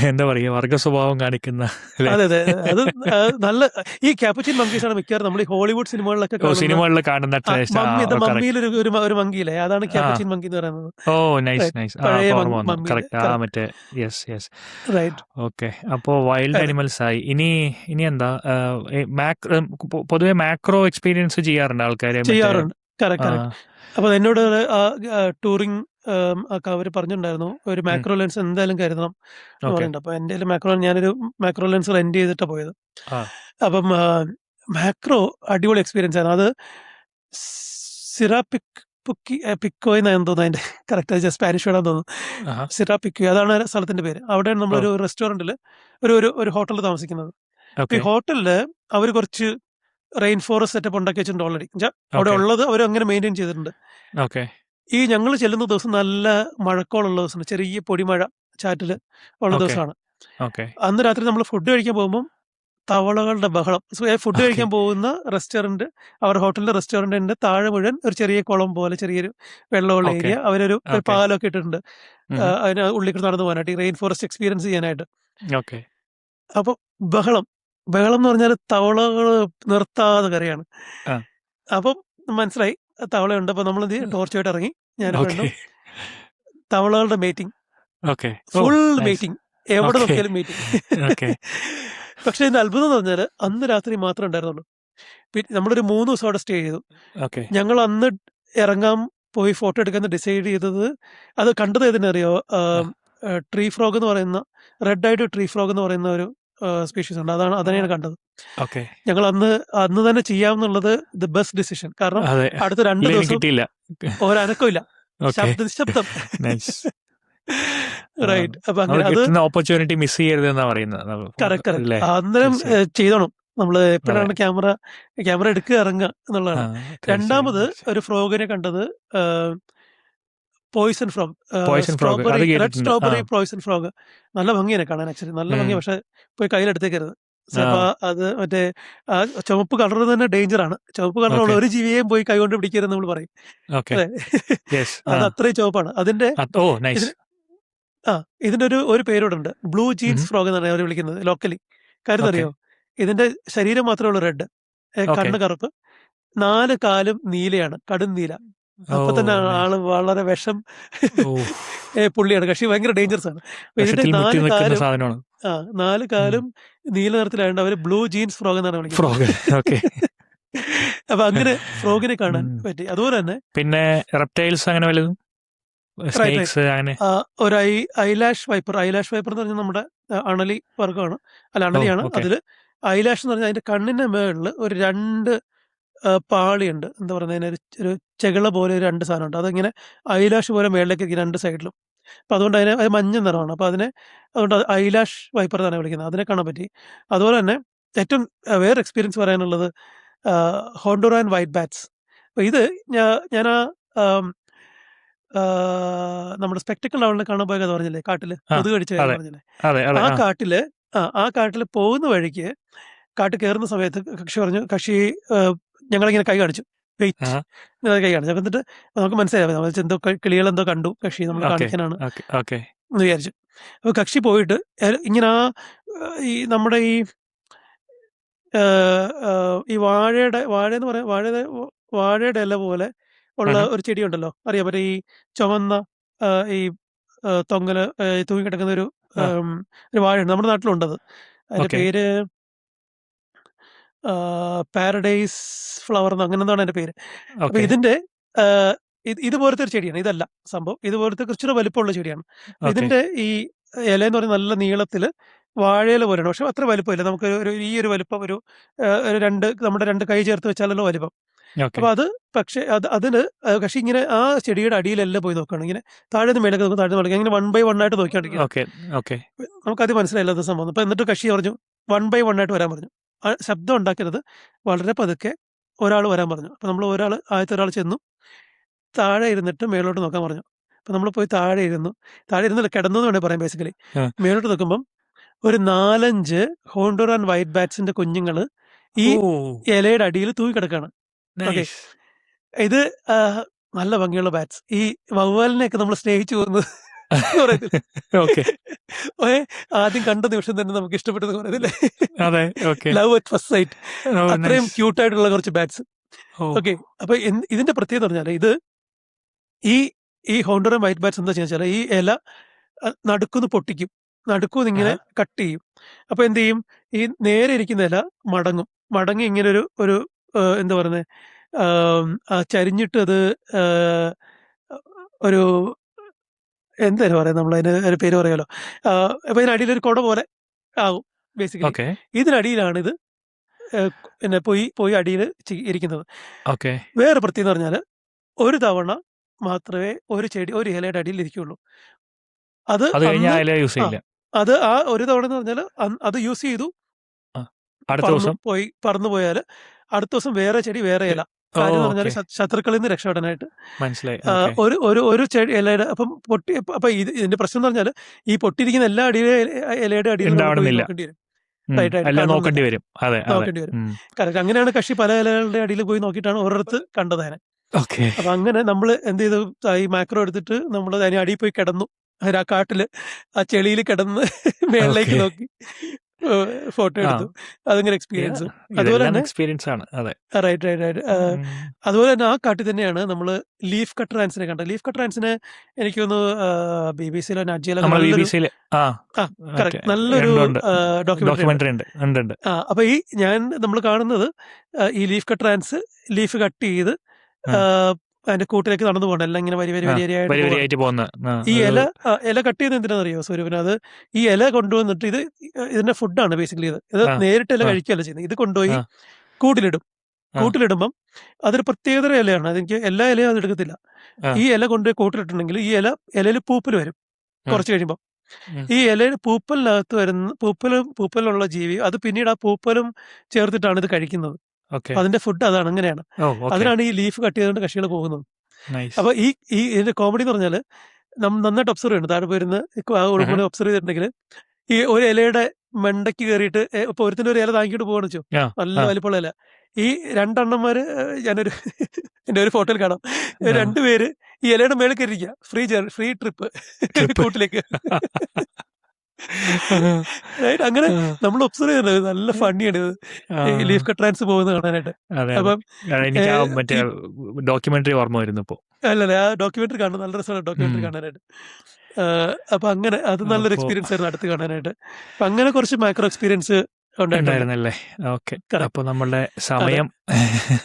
എന്താ പറയുക വർഗ സ്വഭാവം കാണിക്കുന്ന അല്ലേ അതെ അതെ. അത് നല്ല ഈ ക്യാപ്പുച്ചീൻ മങ്കീസ് ആണ് മിക്കവാറും നമ്മൾ ഈ ഹോളിവുഡ് സിനിമകളിലൊക്കെ ഓ കാണുന്ന സിനിമകളിൽ കാണുന്ന ടേസ്റ്റ് ആ മമ്മിയുടെ കറക്റ്റ് മമ്മിയിൽ ഒരു മങ്കിയില്ലേ, അതാണ് ആ ക്യാപ്പുച്ചീൻ മങ്കി എന്ന് പറയുന്നത്. ഓ നൈസ് റൈറ്റ്. നൈസ് ആ പഴയ ഓർമ്മ വന്നു മമ്മിയില്. കറക്റ്റ് ആ കറക്റ്റ്. മറ്റേ യെസ് യെസ് റൈറ്റ്. ഓക്കെ അപ്പോൾ വൈൽഡ് അതെ അനിമൽസ് ആയി ഇനി എന്താ പൊതുവെ മാക്രോ എക്സ്പീരിയൻസ് ചെയ്യാറുണ്ട് ആൾക്കാര് മറ്റേ ചെയ്യാറുണ്ട്. കറക്റ്റ് ആ, കറക്റ്റ്. അപ്പൊ എന്നോട് ടൂറിങ് ഒക്കെ അവർ പറഞ്ഞിട്ടുണ്ടായിരുന്നു ഒരു ഉം, മാക്രോ ലെൻസ് എന്തായാലും കരുതണം എന്ന് ഓക്കെ പറയുന്നുണ്ട്. അപ്പൊ എൻ്റെ ഞാനൊരു മാക്രോ ലെൻസ് റെന്റ് ചെയ്തിട്ടാണ് പോയത്. ആ അപ്പം മാക്രോ അടിപൊളി എക്സ്പീരിയൻസ് ആണ്. അത് സിറാപിക് പിക്കോ എന്നാണ് തോന്നുന്നു അതിന്റെ കറക്റ്റ്, സ്പാനിഷ് വേണമെന്ന് തോന്നുന്നു. ആഹാ സിറാപിക്കോ അതാണ് ആ സ്ഥലത്തിന്റെ പേര്. അവിടെ ഓ നമ്മളൊരു റെസ്റ്റോറൻറ്റിൽ ഒരു ഹോട്ടലിൽ താമസിക്കുന്നത്. അപ്പൊ ഈ ഓക്കെ ഹോട്ടലില് അവർ കുറച്ച് റെയിൻ ഫോറസ്റ്റ് സെറ്റപ്പ് ഉണ്ടാക്കി വെച്ചിട്ടുണ്ട് ഓൾറെഡി. അവിടെ ഓക്കെ ഉള്ളത് അവർ അങ്ങനെ മെയിൻറ്റെയിൻ ചെയ്തിട്ടുണ്ട്. ഓക്കെ ഈ ഞങ്ങൾ ചെല്ലുന്ന ദിവസം നല്ല മഴക്കോളുള്ള ദിവസമാണ്, ചെറിയ പൊടിമഴ ചാറ്റിൽ ഉള്ള ഓക്കെ ദിവസമാണ്. ഓക്കെ അന്ന് രാത്രി നമ്മൾ ഫുഡ് കഴിക്കാൻ പോകുമ്പോൾ തവളകളുടെ ബഹളം. ഫുഡ് ഓക്കെ കഴിക്കാൻ പോകുന്ന റെസ്റ്റോറന്റ്, അവരുടെ ഹോട്ടലിന്റെ റെസ്റ്റോറന്റിന്റെ താഴെ മുഴുവൻ ഒരു ചെറിയ കുളം പോലെ ചെറിയൊരു വെള്ളമുള്ള ഓക്കെ ഏരിയ. അവരൊരു ഓക്കെ പാലമൊക്കെ ഇട്ടിട്ടുണ്ട് അതിന് ഉള്ളിൽ കൂടെ നടന്നു പോകാനായിട്ട്, ഈ റെയിൻ ഫോറസ്റ്റ് എക്സ്പീരിയൻസ് ചെയ്യാനായിട്ട്. ഓക്കെ അപ്പൊ ബഹളം ബഹളം എന്ന് പറഞ്ഞാൽ തവളകൾ നിർത്താതെ കരയാണ്. ആ അപ്പം മനസ്സിലായി തവളയുണ്ട്. അപ്പൊ നമ്മൾ ടോർച്ചുമായിട്ട് ഇറങ്ങി, ഞാനും ഓക്കെ പെണ്ണും. തവളകളുടെ മീറ്റിംഗ്, ഓക്കെ ഓ ഫുൾ നൈസ് മീറ്റിംഗ്, എവിടെ ഓക്കെ നോക്കിയാലും മീറ്റിംഗ്. ഓക്കെ പക്ഷെ ഇതിന്റെ അത്ഭുതം എന്ന് പറഞ്ഞാൽ അന്ന് രാത്രി മാത്രമേ ഉണ്ടായിരുന്നുള്ളൂ. പിന്നെ നമ്മളൊരു 3 ദിവസം അവിടെ സ്റ്റേ ചെയ്തു. ഓക്കെ ഞങ്ങൾ അന്ന് ഇറങ്ങാൻ പോയി ഫോട്ടോ എടുക്കാൻ ഡിസൈഡ് ചെയ്തത്, അത് കണ്ടത് ഏതിനറിയോ, ട്രീ ഫ്രോഗ് എന്ന് പറയുന്ന, റെഡ് ആയിട്ട് ട്രീ ഫ്രോഗ് എന്ന് പറയുന്ന ഒരു സ്പീഷീസ് ഉണ്ട്. അതാണ് കണ്ടത്. ഓക്കെ ഞങ്ങൾ അന്ന് തന്നെ ചെയ്യാമെന്നുള്ളത് ദ ബെസ്റ്റ് ഡിസിഷൻ. കാരണം അതെ അടുത്ത 2 ഇല്ല എനിക്ക് ദിവസം കിട്ടിയില്ല ഒരനക്കമില്ല, ഓക്കെ നിശബ്ദം. Nice right. അപ്പൊ നമ്മൾ അങ്ങനെ അത് കിട്ടുന്ന ഓപ്പർച്യൂണിറ്റി മിസ് ചെയ്യരുത് എന്നാ പറയുന്നത് കറക്റ്റ് കറക്റ്റ്. അല്ലേ അന്നേരം തീർച്ചയായും ചെയ്തോണം. നമ്മൾ അതെ എപ്പോഴാണ് ക്യാമറ എടുക്കുക, ഇറങ്ങുക എന്നുള്ളതാണ്. തീർച്ചയായും രണ്ടാമത് തീർച്ചയായും ഒരു ഫ്രോഗിനെ കണ്ടത്, പോയിസൺ ഫ്രോഗ്, പോയ്സൺ ഫ്രോഗ് അത് റെഡ് കേട്ടിട്ടുണ്ട് ആ സ്ട്രോബെറി പോയിസൺ ഫ്രോഗ്. നല്ല ഭംഗിയാണ് കാണാൻ, ആക്ച്വലി നല്ല ഉം. ഭംഗിയാണ്. പക്ഷെ പോയി കയ്യിലെടുത്തേക്കരുത്, അപ്പൊ അത് മറ്റേ ആ ചുവപ്പ് കളർ തന്നെ ഡേഞ്ചറാണ്. ചുവപ്പ് കളറുള്ള ഒരു ജീവിയെയും പോയി കൈകൊണ്ട് പിടിക്കരുതെന്ന് നമ്മൾ പറയും. അതെ. അത് അത്രയും ചുവപ്പാണ്. ഇതിന് ഇതിന്റെ ഒരു പേരോടുണ്ട്. ബ്ലൂ ജീൻസ് ഫ്രോഗ് എന്നാണ് അവർ വിളിക്കുന്നത് ലോക്കലി. കാര്യം അറിയോ? ഇതിന്റെ ശരീരം മാത്രമേ ഉള്ളൂ റെഡ്, കണ്ണ് കറുപ്പ്, 4 കാലും നീലയാണ്, കടും നീല. അപ്പൊ തന്നെ ആള് വളരെ വിഷം പുള്ളിയാണ്. കക്ഷി ഭയങ്കര ഡേഞ്ചറസ് ആണ്. ഇതിന്റെ 4 കാലും നീല നിറത്തിലായതുകൊണ്ട് അവര് ബ്ലൂ ജീൻസ് ഫ്രോഗ് എന്നാണ് വിളിക്കുന്നത്. അപ്പൊ അങ്ങനെ ഫ്രോഗിനെ കാണാൻ പറ്റി. അതുപോലെ തന്നെ പിന്നെ റെപ്റ്റൈൽസ് അങ്ങനെ വല്ലതും ഒരു ഐലാഷ് വൈപ്പർ എന്ന് പറഞ്ഞാൽ നമ്മുടെ അണലി വർഗ്ഗമാണ്. അല്ല, അണലിയാണ്. അതില് ഐലാഷ് എന്ന് പറഞ്ഞാൽ അതിന്റെ കണ്ണിന്റെ മേളിൽ ഒരു 2 പാളിയുണ്ട്. എന്താ പറയുന്നത്, ഒരു ചെകിള പോലെ 2 സാധനമുണ്ട്. അതിങ്ങനെ ഐലാഷ് പോലെ മേളിലേക്ക് 2 സൈഡിലും. അപ്പൊ അതുകൊണ്ട് അത് മഞ്ഞ നിറമാണ്. അപ്പൊ അതുകൊണ്ട് ഐലാഷ് വൈപ്പർ എന്നാണ് വിളിക്കുന്നത്. അതിനെ കാണാൻ പറ്റി. അതുപോലെ തന്നെ ഏറ്റവും വേറെ എക്സ്പീരിയൻസ് പറയാനുള്ളത് ഹോണ്ടുറാൻ വൈറ്റ് ബാറ്റ്സ്. അപ്പൊ ഇത് ഞാൻ നമ്മുടെ സ്പെക്ടിക്കൽ ലവലിനെ കാണാൻ പോയ കഥ പറഞ്ഞില്ലേ, കാട്ടില് കൊതുക് കടിച്ച കാര്യം പറഞ്ഞില്ലേ. ആ കാട്ടില് പോകുന്ന വഴിക്ക് കാട്ടിൽ കയറുന്ന സമയത്ത് കക്ഷി ഞങ്ങളിങ്ങനെ കൈ കാണിച്ചു, വെയിറ്റ് കൈ കാണിച്ചു. അപ്പൊ എന്നിട്ട് നമുക്ക് മനസ്സിലായി എന്തോ കിളികളെന്തോ കണ്ടു, കക്ഷി നമ്മൾ കാണിക്കാനാണ് എന്ന് വിചാരിച്ചു. അപ്പൊ കക്ഷി പോയിട്ട് ഇങ്ങനെ ഈ നമ്മുടെ ഈ വാഴയുടെ ഇല പോലെ ഉള്ള ഒരു ചെടി ഉണ്ടല്ലോ, അറിയാം, മറ്റേ ഈ ചുവന്ന ഈ തൊങ്ങല് തൂങ്ങി കിടക്കുന്ന ഒരു വാഴയുണ്ട്, നമ്മുടെ നാട്ടിലുണ്ടത്. അതിന്റെ പേര് പാരഡൈസ് ഫ്ലവർ എന്ന് അങ്ങനെ എന്താണ് അതിന്റെ പേര്. അപ്പൊ ഇതിന്റെ ഇതുപോലത്തെ ഒരു ചെടിയാണ്. ഇതല്ല സംഭവം, ഇതുപോലത്തെ കുറച്ചൊരു വലിപ്പമുള്ള ചെടിയാണ്. ഇതിന്റെ ഈ ഇല എന്ന് പറഞ്ഞാൽ നല്ല നീളത്തില് വാഴയില പോലെയാണ്. പക്ഷെ അത്ര വലിപ്പമില്ല. നമുക്ക് ഈ ഒരു വലിപ്പം നമ്മുടെ 2 കൈ ചേർത്ത് വെച്ചാലല്ലോ വലിപ്പം. അപ്പൊ പക്ഷെ അതിന് പക്ഷെ ഇങ്ങനെ ആ ചെടിയുടെ അടിയിലെല്ലാം പോയി നോക്കുകയാണ്. ഇങ്ങനെ താഴെ നിന്ന് മേലേക്ക് നോക്കും, താഴെ നോക്കുക, ഇങ്ങനെ 1 by 1 ആയിട്ട് നോക്കിയാണ്ടിരിക്കുക. നമുക്കത് മനസ്സിലായില്ലാത്ത സംഭവം. അപ്പൊ എന്നിട്ട് കക്ഷി പറഞ്ഞു 1 by 1 ആയിട്ട് വരാൻ പറഞ്ഞു. ശബ്ദം ഉണ്ടാക്കരുത്, വളരെ പതുക്കെ ഒരാൾ വരാൻ പറഞ്ഞു. അപ്പൊ നമ്മൾ ആദ്യത്തെ ഒരാൾ ചെന്നു, താഴെ ഇരുന്നിട്ട് മേലോട്ട് നോക്കാൻ പറഞ്ഞു. അപ്പൊ നമ്മൾ പോയി താഴെ ഇരുന്നില്ല, കിടന്നു എന്ന് വേണേൽ പറയാം. ബേസിക്കലി മേലോട്ട് നോക്കുമ്പം ഒരു 4-5 ഹോണ്ടുറാൻ വൈറ്റ് ബാറ്റ്സിന്റെ കുഞ്ഞുങ്ങള് ഈ ഇലയുടെ അടിയിൽ തൂങ്ങി കിടക്കാണ്. ഇത് നല്ല ഭംഗിയുള്ള ബാറ്റ്സ്. ഈ വവ്വാലിനെയൊക്കെ നമ്മൾ സ്നേഹിച്ചു പോകുന്നത് ആദ്യം കണ്ട നിമിഷം തന്നെ നമുക്ക് ഇഷ്ടപ്പെട്ടത് പറയുന്നില്ലേ, ലവ് അറ്റ് ഫസ്റ്റ് സൈറ്റ്. അത്രയും ക്യൂട്ടായിട്ടുള്ള കുറച്ച് ബാറ്റ്സ്. ഓക്കെ. അപ്പൊ ഇതിന്റെ പ്രത്യേകത പറഞ്ഞാല് ഈ ഹോണ്ടുറാൻ വൈറ്റ് ബാറ്റ്സ് എന്താ വെച്ചാൽ ഈ ഇല നടുക്കുന്ന് പൊട്ടിക്കും, നടുക്കുന്ന് ഇങ്ങനെ കട്ട് ചെയ്യും. അപ്പൊ എന്ത് ചെയ്യും, ഈ നേരെ ഇരിക്കുന്ന ഇല മടങ്ങി ഇങ്ങനെ ഒരു എന്താ പറയുന്നത്, ചരിഞ്ഞിട്ട് അത് ഒരു എന്തായാലും പറയാം, നമ്മളതിന് ഒരു പേര് പറയാലോ. അപ്പൊ ഇതിനടിയിലൊരു കുട പോലെ ആകും ബേസിക്കലി. ഇതിനടിയിലാണ് ഇത് പിന്നെ പോയി അടിയിൽ ഇരിക്കുന്നത്. വേറെ പ്രത്യേകം പറഞ്ഞാല് ഒരു തവണ മാത്രമേ ഒരു ഇലയുടെ അടിയിൽ ഇരിക്കുള്ളൂ. അത് ആ ഒരു തവണ എന്ന് പറഞ്ഞാൽ അത് യൂസ് ചെയ്തു, പറന്നു പോയാല് അടുത്ത ദിവസം വേറെ ചെടി, വേറെ ഇല. കാര്യം എന്ന് പറഞ്ഞാൽ ശത്രുക്കളിൽ നിന്ന് രക്ഷപ്പെടാനായിട്ട്. ഒരു ചെടി ഇലയുടെ അപ്പം അപ്പൊ ഇതിന്റെ പ്രശ്നം എന്ന് പറഞ്ഞാൽ ഈ പൊട്ടിയിരിക്കുന്ന എല്ലാ ഇലയുടെ അടിയിൽ നോക്കേണ്ടി വരും. കാരണം അങ്ങനെയാണ് കക്ഷി പല ഇലകളുടെ അടിയിൽ പോയി നോക്കിയിട്ടാണ് ഓരോരുത്തർ കണ്ടത് അതിനെ. അപ്പൊ അങ്ങനെ നമ്മൾ എന്ത് ചെയ്തു, ഈ മാക്രോ എടുത്തിട്ട് നമ്മൾ അതിന് അടിയിൽ പോയി കിടന്നു, ആ കാട്ടില് ആ ചെളിയിൽ കിടന്ന് മേളിലേക്ക് നോക്കി ഫോട്ടോ എടുത്തു. അതിങ്ങനെ എക്സ്പീരിയൻസ്. അതുപോലെ തന്നെ റൈറ്റ് അതുപോലെ തന്നെ ആ കാട്ടിൽ തന്നെയാണ് നമ്മള് ലീഫ് കട്ടർ ആൻസിനെ കണ്ടത്. ലീഫ് കട്ടർ ആൻസിനെ എനിക്ക് തോന്നുന്നു BBC-ലോ നജിയിലോ നല്ലൊരു ഡോക്യുമെന്ററി ഉണ്ട്. അപ്പൊ നമ്മൾ കാണുന്നത് ഈ leaf cutter Ans leaf cut ചെയ്ത് അതിന്റെ കൂട്ടിലേക്ക് നടന്നു പോകണം. എല്ലാം ഇങ്ങനെ വരിയായിട്ട് പോകുന്ന ഈ ഇല കട്ട് ചെയ്യുന്നത് എന്തിനാണെന്നറിയോ സ്വരൂപിന്? അത് ഈ ഇല കൊണ്ടുവന്നിട്ട് ഇതിന്റെ ഫുഡാണ് ബേസിക്കലി. ഇത് നേരിട്ട് ഇല കഴിക്കുകയല്ല ചെയ്യുന്നത്. ഇത് കൊണ്ടുപോയി കൂട്ടിലിടുമ്പം അതൊരു പ്രത്യേകതര ഇലയാണ്. അതെനിക്ക് എല്ലാ ഇലയും അത് എടുക്കത്തില്ല. ഈ ഇല കൊണ്ടുപോയി കൂട്ടിലിട്ടുണ്ടെങ്കിൽ ഈ ഇലയിൽ പൂപ്പൽ വരും കുറച്ച് കഴിയുമ്പോൾ. ഈ ഇലയിൽ പൂപ്പലിനകത്ത് വരുന്ന പൂപ്പലുള്ള ജീവി അത് പിന്നീട് ആ പൂപ്പലും ചേർത്തിട്ടാണ് ഇത് കഴിക്കുന്നത്. അതിന്റെ ഫുഡ് അതാണ്, അങ്ങനെയാണ്. അതിനാണ് ഈ ലീഫ് കട്ട് ചെയ്തുകൊണ്ട് കക്ഷികൾ പോകുന്നത്. അപ്പൊ ഇതിന്റെ കോമഡി എന്ന് പറഞ്ഞാല് നന്നായിട്ട് ഒബ്സർവ് ചെയ്യണം. താഴെ പോയിരുന്ന് ഒബ്സർവ് ചെയ്തിട്ടുണ്ടെങ്കിൽ ഈ ഒരു ഇലയുടെ മെണ്ടയ്ക്ക് കയറിയിട്ട് ഇപ്പൊ ഒരുത്തിന്റെ ഒരു ഇല താങ്ങിട്ട് പോകണം വെച്ചു, ആ നല്ല ആ വലിപ്പമുള്ള ഇല. ഈ രണ്ടെണ്ണന്മാര് ഞാനൊരു എന്റെ ഒരു ഫോട്ടോയിൽ കാണാം, ആ രണ്ടുപേര് ഈ ഇലയുടെ മേളിൽ കയറിയിരിക്കുക, ഫ്രീ ട്രിപ്പ് ട്രിപ്പ് കൂട്ടിലേക്ക്. റൈറ്റ്, അങ്ങനെ നമ്മൾ ഒബ്സർവ് ചെയ്യുന്നത് നല്ല ഫണ്ണിയാണ് ഇത്, ഈ ലീഫ് കട്രാൻസ് പോകുന്നത് കാണാനായിട്ട്. അതെ അതെ അപ്പം എനിക്ക് ആ മറ്റേ ഈ ഡോക്യുമെന്ററി ഓർമ്മ വരുന്നു ഇപ്പോ. അല്ലല്ലേ, ആ ഡോക്യുമെന്ററി കാണുന്നത് നല്ല രസമാണ്, ഡോക്യുമെന്ററി കാണാനായിട്ട്. അപ്പൊ അങ്ങനെ അത് നല്ലൊരു അപ്പോ എക്സ്പീരിയൻസ് ആയിരുന്നു അടുത്ത് കാണാനായിട്ട്. അപ്പൊ അങ്ങനെ കുറച്ച് മാക്രോ എക്സ്പീരിയൻസ് ഉണ്ടായിട്ടുണ്ട്. ഉണ്ടായിരുന്നല്ലേ? ഓക്കെ. Correct. അപ്പോൾ നമ്മളുടെ അതെ സമയം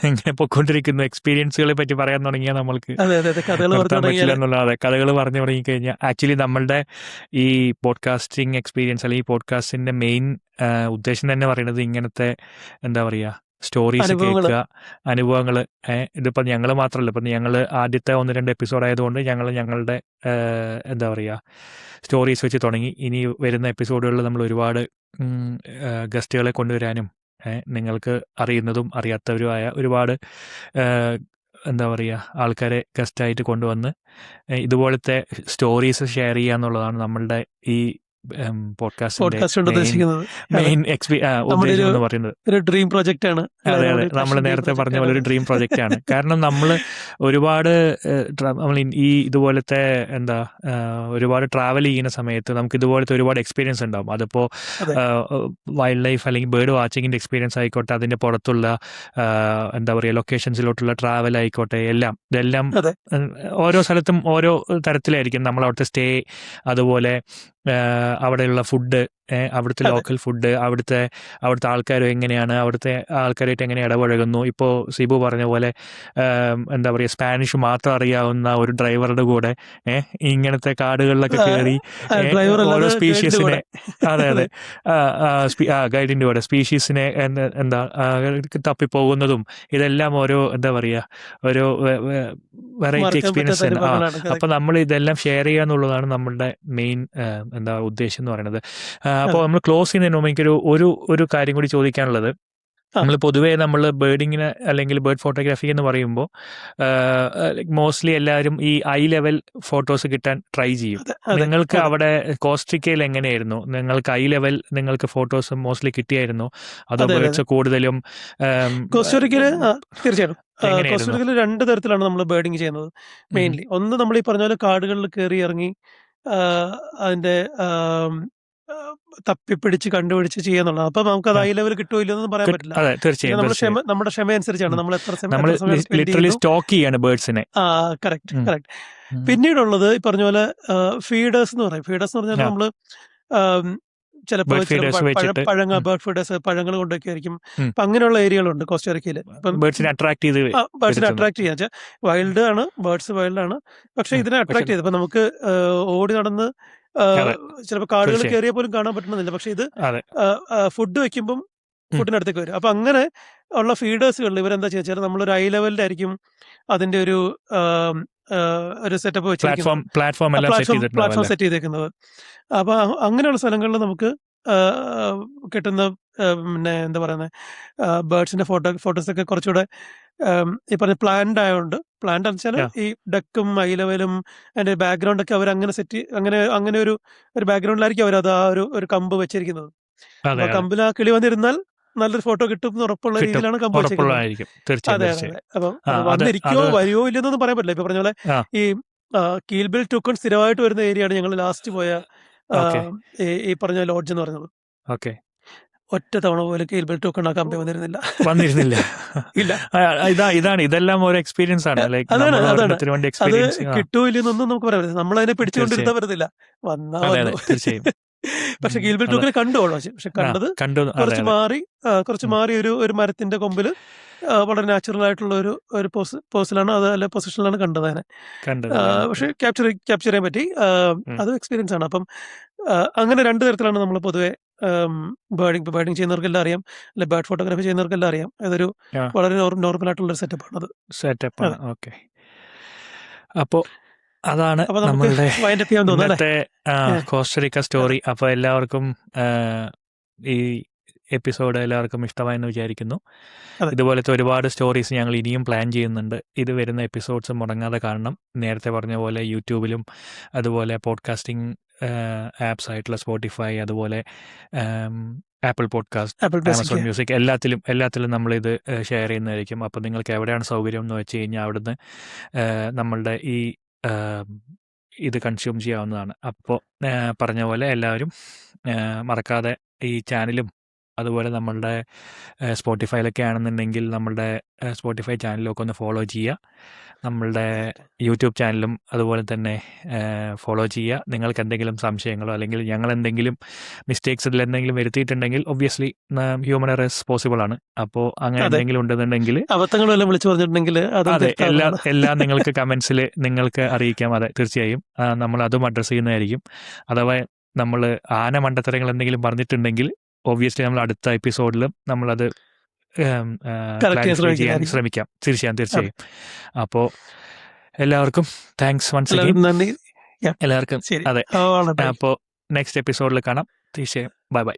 ഇങ്ങനെ പൊയ്ക്കൊണ്ടിരിക്കുന്നു. എക്സ്പീരിയൻസുകളെ പറ്റി പറയാൻ തുടങ്ങിയാൽ നമ്മൾക്ക് അതെ അതെ അതെ കഥകൾ പറഞ്ഞു നിർത്താൻ പറ്റില്ല തുടങ്ങിയാല് എന്നുള്ളതാണ്. കഥകൾ പറഞ്ഞു തുടങ്ങിക്കഴിഞ്ഞാൽ ആക്ച്വലി നമ്മളുടെ ഈ പോഡ്കാസ്റ്റിംഗ് എക്സ്പീരിയൻസ് അല്ലെങ്കിൽ ഈ പോഡ്കാസ്റ്റിന്റെ മെയിൻ ഉദ്ദേശം തന്നെ പറയുന്നത് ഇങ്ങനത്തെ എന്താ പറയുക സ്റ്റോറീസ് അനുഭവങ്ങള് കേൾക്കുക, അനുഭവങ്ങൾ. ഇതിപ്പോൾ ഞങ്ങൾ മാത്രമല്ല, ഇപ്പം ഞങ്ങൾ ആദ്യത്തെ 1-2 എപ്പിസോഡ് ആയതുകൊണ്ട് ഞങ്ങളുടെ എന്താ പറയുക സ്റ്റോറീസ് വെച്ച് തുടങ്ങി. ഇനി വരുന്ന എപ്പിസോഡുകളിൽ നമ്മൾ ഒരുപാട് ഗസ്റ്റുകളെ കൊണ്ടുവരാനും നിങ്ങൾക്ക് അറിയുന്നതും അറിയാത്തവരുമായ ഒരുപാട് എന്താ പറയുക ആൾക്കാരെ ഗസ്റ്റായിട്ട് കൊണ്ടുവന്ന് ഇതുപോലത്തെ സ്റ്റോറീസ് ഷെയർ ചെയ്യുക എന്നുള്ളതാണ് നമ്മളുടെ ഈ പോഡ്കാസ്റ്റിന്റെ പോഡ്കാസ്റ്റ് കൊണ്ട് ഉദ്ദേശിക്കുന്നത്. അതെ, മെയിൻ നമ്മുടെ ഉദ്ദേശം എന്ന് പറയുന്നത്. ഒരു ഡ്രീം പ്രൊജക്റ്റ് ആണ്. അതെ അതെ നമ്മൾ നേരത്തെ പറഞ്ഞ പോലെ ഒരു ഡ്രീം പ്രൊജക്റ്റ് ആണ്. കാരണം നമ്മൾ ഒരുപാട് നമ്മൾ ഈ ഇതുപോലത്തെ എന്താ ഒരുപാട് ട്രാവൽ ചെയ്യുന്ന സമയത്ത് നമുക്ക് ഇതുപോലത്തെ ഒരുപാട് എക്സ്പീരിയൻസ് ഉണ്ടാവും. അതിപ്പോൾ അതെ വൈൽഡ് ലൈഫ് അല്ലെങ്കിൽ ബേർഡ് വാച്ചിങ്ങിൻ്റെ എക്സ്പീരിയൻസ് ആയിക്കോട്ടെ, അതിൻ്റെ പുറത്തുള്ള എന്താ പറയുക ലൊക്കേഷൻസിലോട്ടുള്ള ട്രാവൽ ആയിക്കോട്ടെ, ഇതെല്ലാം അതെ ഓരോ സ്ഥലത്തും ഓരോ തരത്തിലായിരിക്കും. നമ്മൾ അവിടുത്തെ സ്റ്റേ, അതുപോലെ അവിടെയുള്ള ഫുഡ്, അവിടുത്തെ അതെ ലോക്കൽ ഫുഡ്, അവിടുത്തെ ആൾക്കാരും എങ്ങനെയാണ്, അവിടുത്തെ ആൾക്കാരായിട്ട് എങ്ങനെ ഇടപഴകുന്നു. ഇപ്പോൾ സിബു പറഞ്ഞ പോലെ എന്താ പറയുക സ്പാനിഷ് മാത്രം അറിയാവുന്ന ഒരു ഡ്രൈവറുടെ കൂടെ ഇങ്ങനത്തെ കാടുകളിലൊക്കെ കയറി ഡ്രൈവർ ഓരോ അല്ലാതെ ഗൈഡിന്റെ സ്പീഷീസിനെ കൂടെ. അതെ അതെ അതെ ഗൈഡിൻ്റെ കൂടെ സ്പീഷീസിനെ എന്താ തപ്പിപ്പോകുന്നതും ഇതെല്ലാം ഓരോ എന്താ പറയുക ഒരു വെറൈറ്റി മറക്കാൻ എക്സ്പീരിയൻസ് പറ്റാത്ത തന്നെ. അനുഭവങ്ങളാണ്. അപ്പോൾ correct. നമ്മൾ ഇതെല്ലാം ഷെയർ ചെയ്യുക എന്നുള്ളതാണ് നമ്മളുടെ മെയിൻ എന്താ ഉദ്ദേശം എന്ന് പറയുന്നത്. അപ്പോൾ നമ്മൾ ക്ലോസ് ചെയ്യുന്നതിന് മുമ്പ് എനിക്കൊരു ഒരു കാര്യം കൂടി ചോദിക്കാനുള്ളത്. ആ നമ്മൾ പൊതുവേ നമ്മൾ ബേർഡിങ്ങിന് അല്ലെങ്കിൽ ബേർഡ് ഫോട്ടോഗ്രാഫി എന്ന് പറയുമ്പോൾ മോസ്റ്റ്ലി എല്ലാവരും ഈ ഐ ലെവൽ ഫോട്ടോസ് കിട്ടാൻ ട്രൈ ചെയ്യും. അതെ അതെ നിങ്ങൾക്ക് അതെ അവിടെ കോസ്ട്രിക്കയിൽ എങ്ങനെയായിരുന്നു? നിങ്ങൾക്ക് ഐ ലെവൽ നിങ്ങൾക്ക് ഫോട്ടോസ് മോസ്റ്റ്ലി കിട്ടിയായിരുന്നു? അതോ അതെ അതെ ബേർഡ്സ് കൂടുതലും കോസ്റ്ററിക്കയില് തീർച്ചയായിട്ടും എങ്ങനെയായിരുന്നു? കോസ്റ്ററിക്കയില് 2 തരത്തിലാണ് നമ്മൾ ബേർഡിങ് ചെയ്യുന്നത് ഉം. മെയിൻലി. ഒന്ന് നമ്മൾ ഈ പറഞ്ഞ പോലെ കാടുകളിൽ കയറി ഇറങ്ങി അതിന്റെ തപ്പിപ്പിടിച്ച് കണ്ടുപിടിച്ച് ചെയ്യാന്നുള്ളത്. അപ്പൊ നമുക്ക് അത് ആ. ഐ ലെവൽ കിട്ടുമോ ഇല്ലെന്നൊന്നും പറയാൻ പറ്റില്ല. അതെ പിന്നെ തീർച്ചയായും തീർച്ചയായും. നമ്മുടെ ക്ഷമ അനുസരിച്ചാണ് നമ്മൾ എത്ര നമ്മൾ സമയം സ്പെൻഡ് ലിറ്ററലി ചെയ്യുന്നു. സ്റ്റോക്ക് ചെയ്യാണ് ബേർഡ്സിനെ. Correct correct. പിന്നീടുള്ളത് ഈ പറഞ്ഞ പോലെ ഫീഡേഴ്സ് എന്ന് പറയും. ഫീഡേഴ്സ് എന്ന് പറഞ്ഞാൽ നമ്മള് ചിലപ്പോൾ ബേർഡ് ഫീഡേഴ്സ് വെച്ചിട്ട് ബേർഡ് ഫീഡേഴ്സ് പഴങ്ങൾ കൊണ്ടൊക്കെ ആയിരിക്കും. ഉം. അപ്പൊ അങ്ങനെയുള്ള ഏരിയകളുണ്ട് കോസ്റ്ററിക്കയില്. ഇപ്പം ബേർഡ്സിനെ അട്രാക്ട് ചെയ്ത് ബേർഡ്സിനെ വരുത്തുന്നു. അട്രാക്ട് ചെയ്യാൻ വെച്ചാൽ വൈൽഡ് ആണ്, ബേർഡ്സ് വൈൽഡ് ആണ്, പക്ഷെ ഇതിനെ പക്ഷെ അട്രാക്ട് ചെയ്ത് ഇപ്പൊ നമുക്ക് ഓടി നടന്ന് അതെ ചിലപ്പോൾ കാടുകൾ തീർച്ചയായും കയറിയാൽ പോലും കാണാൻ പറ്റുന്നില്ല. പക്ഷെ ഇത് അതെ ഫുഡ് വെക്കുമ്പം ഉം. ഫുഡിനടുത്തേക്ക് വരും. അപ്പൊ അങ്ങനെ ഉള്ള ഫീഡേഴ്സുകളിൽ ഇവരെന്താ വെച്ചാൽ നമ്മളൊരു ഐ ലെവലിലായിരിക്കും അതിന്റെ ഒരു സെറ്റപ്പ് വെച്ചിരിക്കുന്നത്, പ്ലാറ്റ്ഫോം എല്ലാം സെറ്റ് ചെയ്തിട്ടുണ്ടാവും പ്ലാറ്റ്ഫോം അല്ലേ? സെറ്റ് ചെയ്തേക്കുന്നത്. അപ്പൊ അങ്ങനെയുള്ള സ്ഥലങ്ങളിൽ നമുക്ക് കിട്ടുന്ന പിന്നെ എന്താ പറയുന്നത് ബേർഡ്സിന്റെ ഫോട്ടോസൊക്കെ കുറച്ചുകൂടെ ഈ പറഞ്ഞ പ്ലാൻഡ് ആയതുകൊണ്ട്, പ്ലാൻഡ് എന്ന് വെച്ചാൽ Yeah. ഈ ഡക്കും ഐ ലെവലും അതിന്റെ ബാക്ക്ഗ്രൗണ്ട് ഒക്കെ അവർ അങ്ങനെ സെറ്റ് അങ്ങനെ ഒരു ബാക്ക്ഗ്രൗണ്ടിലായിരിക്കും അവർ അത് ആ ഒരു കമ്പ് വെച്ചിരിക്കുന്നത്. അതെ അപ്പൊ അതെ കമ്പിൽ ആ കിളി വന്നിരുന്നാൽ നല്ലൊരു ഫോട്ടോ കിട്ടും എന്ന് ഉറപ്പുള്ള കിട്ടും, രീതിയിലാണ് കമ്പ് വെച്ചിരിക്കുന്നത്. ഉറപ്പുള്ളതായിരിക്കും തീർച്ചയായും അതെ അതെ തീർച്ചയായും. അതെ. അപ്പം ആ അത് വന്നിരിക്കോ അത് വരുമോ ഇല്ലെന്നൊന്നും പറയാൻ പറ്റില്ല. ഇപ്പൊ പറഞ്ഞ പോലെ ആ ഈ കീൽബിൽ ടൂക്കൺ സ്ഥിരമായിട്ട് വരുന്ന ഏരിയയാണ് ഞങ്ങൾ ലാസ്റ്റ് പോയ ഓക്കെ ഈ പറഞ്ഞ ലോഡ്ജ് എന്ന് പറയുന്നത്. ഓക്കെ ഒറ്റ തവണ പോലും കീൽബിൽ ടൂക്കൺ ആ കമ്പി വന്നിരുന്നില്ല. വന്നിരുന്നില്ല. ഇല്ല. ഇതെല്ലാം ഒരു എക്സ്പീരിയൻസ് ആണ്. ലൈക്ക് അതാണ് നമ്മൾ അതാണ് ഒരെണ്ണത്തിന് വേണ്ടി അത് എക്സ്പീരിയൻസ്. കിട്ടുമോ ഇല്ലെന്നൊന്നും നമുക്ക് പറയാൻ പറ്റില്ല. നമ്മളതിനെ പിടിച്ചുകൊണ്ടിരുത്താൻ പറ്റത്തില്ല. വന്നാ അതെ വന്നു. അതെ തീർച്ചയായും. പക്ഷെ കീൽബിൽ ടൂക്കനെ കണ്ടു കൊള്ളാം. പക്ഷെ കണ്ടത് കണ്ടു. അതെ കുറച്ച് അതെ മാറി കുറച്ച് മാറി ഒരു മരത്തിന്റെ കൊമ്പിൽ വളരെ നാച്ചുറൽ ആയിട്ടുള്ള ഒരു പോസിലാണ് അത്, അല്ലെ പൊസിഷനിലാണ് കണ്ടത് അതിനെ. കണ്ടത്. പക്ഷെ ക്യാപ്ചർ ചെയ്യാൻ പറ്റി. അത് എക്സ്പീരിയൻസ് ആണ്. അപ്പം അങ്ങനെ 2 തരത്തിലാണ് നമ്മൾ പൊതുവെ ബേർഡിങ് ചെയ്യുന്നവർക്കെല്ലാം അറിയാം, അല്ലെ ബേർഡ് ഫോട്ടോഗ്രാഫി ചെയ്യുന്നവർക്കെല്ലാം അറിയാം. അതൊരു വളരെ നോർമൽ ആയിട്ടുള്ള ഒരു സെറ്റപ്പാണ് അത്. സെറ്റപ്പാണ്. ഓക്കെ. അപ്പോൾ അതാണ് അപ്പൊ നമുക്ക് നമ്മളുടെ വൈൻഡപ്പ് ചെയ്യാൻ തോന്നുന്നു അല്ലേ? ഇന്നത്തെ കോസ്റ്ററിക്ക സ്റ്റോറി. അപ്പോൾ എല്ലാവർക്കും ഈ എപ്പിസോഡ് എല്ലാവർക്കും ഇഷ്ടമായെന്ന് വിചാരിക്കുന്നു. അതെ. ഇതുപോലത്തെ ഒരുപാട് സ്റ്റോറീസ് ഞങ്ങൾ ഇനിയും പ്ലാൻ ചെയ്യുന്നുണ്ട്. ഇത് വരുന്ന എപ്പിസോഡ്സ് മുടങ്ങാതെ കാണണം. നേരത്തെ പറഞ്ഞ പോലെ യൂട്യൂബിലും അതുപോലെ പോഡ്കാസ്റ്റിംഗ് ആപ്സ് ആയിട്ടുള്ള സ്പോട്ടിഫൈ, അതുപോലെ apple podcast, apple Amazon music. Music, എല്ലാത്തിലും നമ്മളിത് ഷെയർ ചെയ്യുന്നതായിരിക്കും. അപ്പോൾ നിങ്ങൾക്ക് എവിടെയാണ് സൗകര്യം എന്ന് വെച്ച് കഴിഞ്ഞാൽ അവിടുന്ന് നമ്മളുടെ ഈ ഇത് കൺസ്യൂം ചെയ്യാവുന്നതാണ്. അപ്പോൾ പറഞ്ഞ പോലെ എല്ലാവരും മറക്കാതെ ഈ ചാനലും അതുപോലെ നമ്മളുടെ സ്പോട്ടിഫൈയിലൊക്കെ ആണെന്നുണ്ടെങ്കിൽ നമ്മളുടെ സ്പോട്ടിഫൈ ചാനലൊക്കെ ഒന്ന് ഫോളോ ചെയ്യുക. നമ്മളുടെ യൂട്യൂബ് ചാനലും അതുപോലെ തന്നെ ഫോളോ ചെയ്യുക. നിങ്ങൾക്ക് എന്തെങ്കിലും സംശയങ്ങളോ അല്ലെങ്കിൽ ഞങ്ങൾ എന്തെങ്കിലും മിസ്റ്റേക്സ് ഇതിൽ എന്തെങ്കിലും വരുത്തിയിട്ടുണ്ടെങ്കിൽ ഒബ്വിയസ്ലി ഹ്യൂമൻ എറേഴ്സ് പോസിബിൾ ആണ്. അപ്പോൾ അങ്ങനെ അതെ. എന്തെങ്കിലും ഉണ്ടെന്നുണ്ടെങ്കിൽ അബദ്ധങ്ങൾ വല്ലതും വിളിച്ചു പറഞ്ഞിട്ടുണ്ടെങ്കിൽ അതും അതെ, തിരുത്താവുന്നതാണ്. എല്ലാം നിങ്ങൾക്ക് കമൻസിൽ നിങ്ങൾക്ക് അറിയിക്കാം. അതെ, തീർച്ചയായും നമ്മൾ അതും അഡ്രസ്സ് ചെയ്യുന്നതായിരിക്കും. അഥവാ നമ്മൾ ആന മണ്ടത്തരങ്ങൾ എന്തെങ്കിലും പറഞ്ഞിട്ടുണ്ടെങ്കിൽ ഒബ്വിയസ്ലി നമ്മൾ അടുത്ത എപ്പിസോഡിലും നമ്മളത് കറക്റ്റ് ചെയ്യാൻ ക്ലാരിഫൈ ചെയ്യാൻ ശ്രമിക്കുന്നതായിരിക്കും. ശ്രമിക്കാം. അതെ. തീർച്ചയായും. അപ്പോൾ എല്ലാവർക്കും താങ്ക്സ് വൺസ് അഗെയിൻ. എല്ലാവർക്കും നന്ദി. Yeah. എല്ലാവർക്കും ശരി. അതെ. All right. അപ്പോൾ നെക്സ്റ്റ് എപ്പിസോഡിൽ കാണാം. തീർച്ചയായും. Bye bye.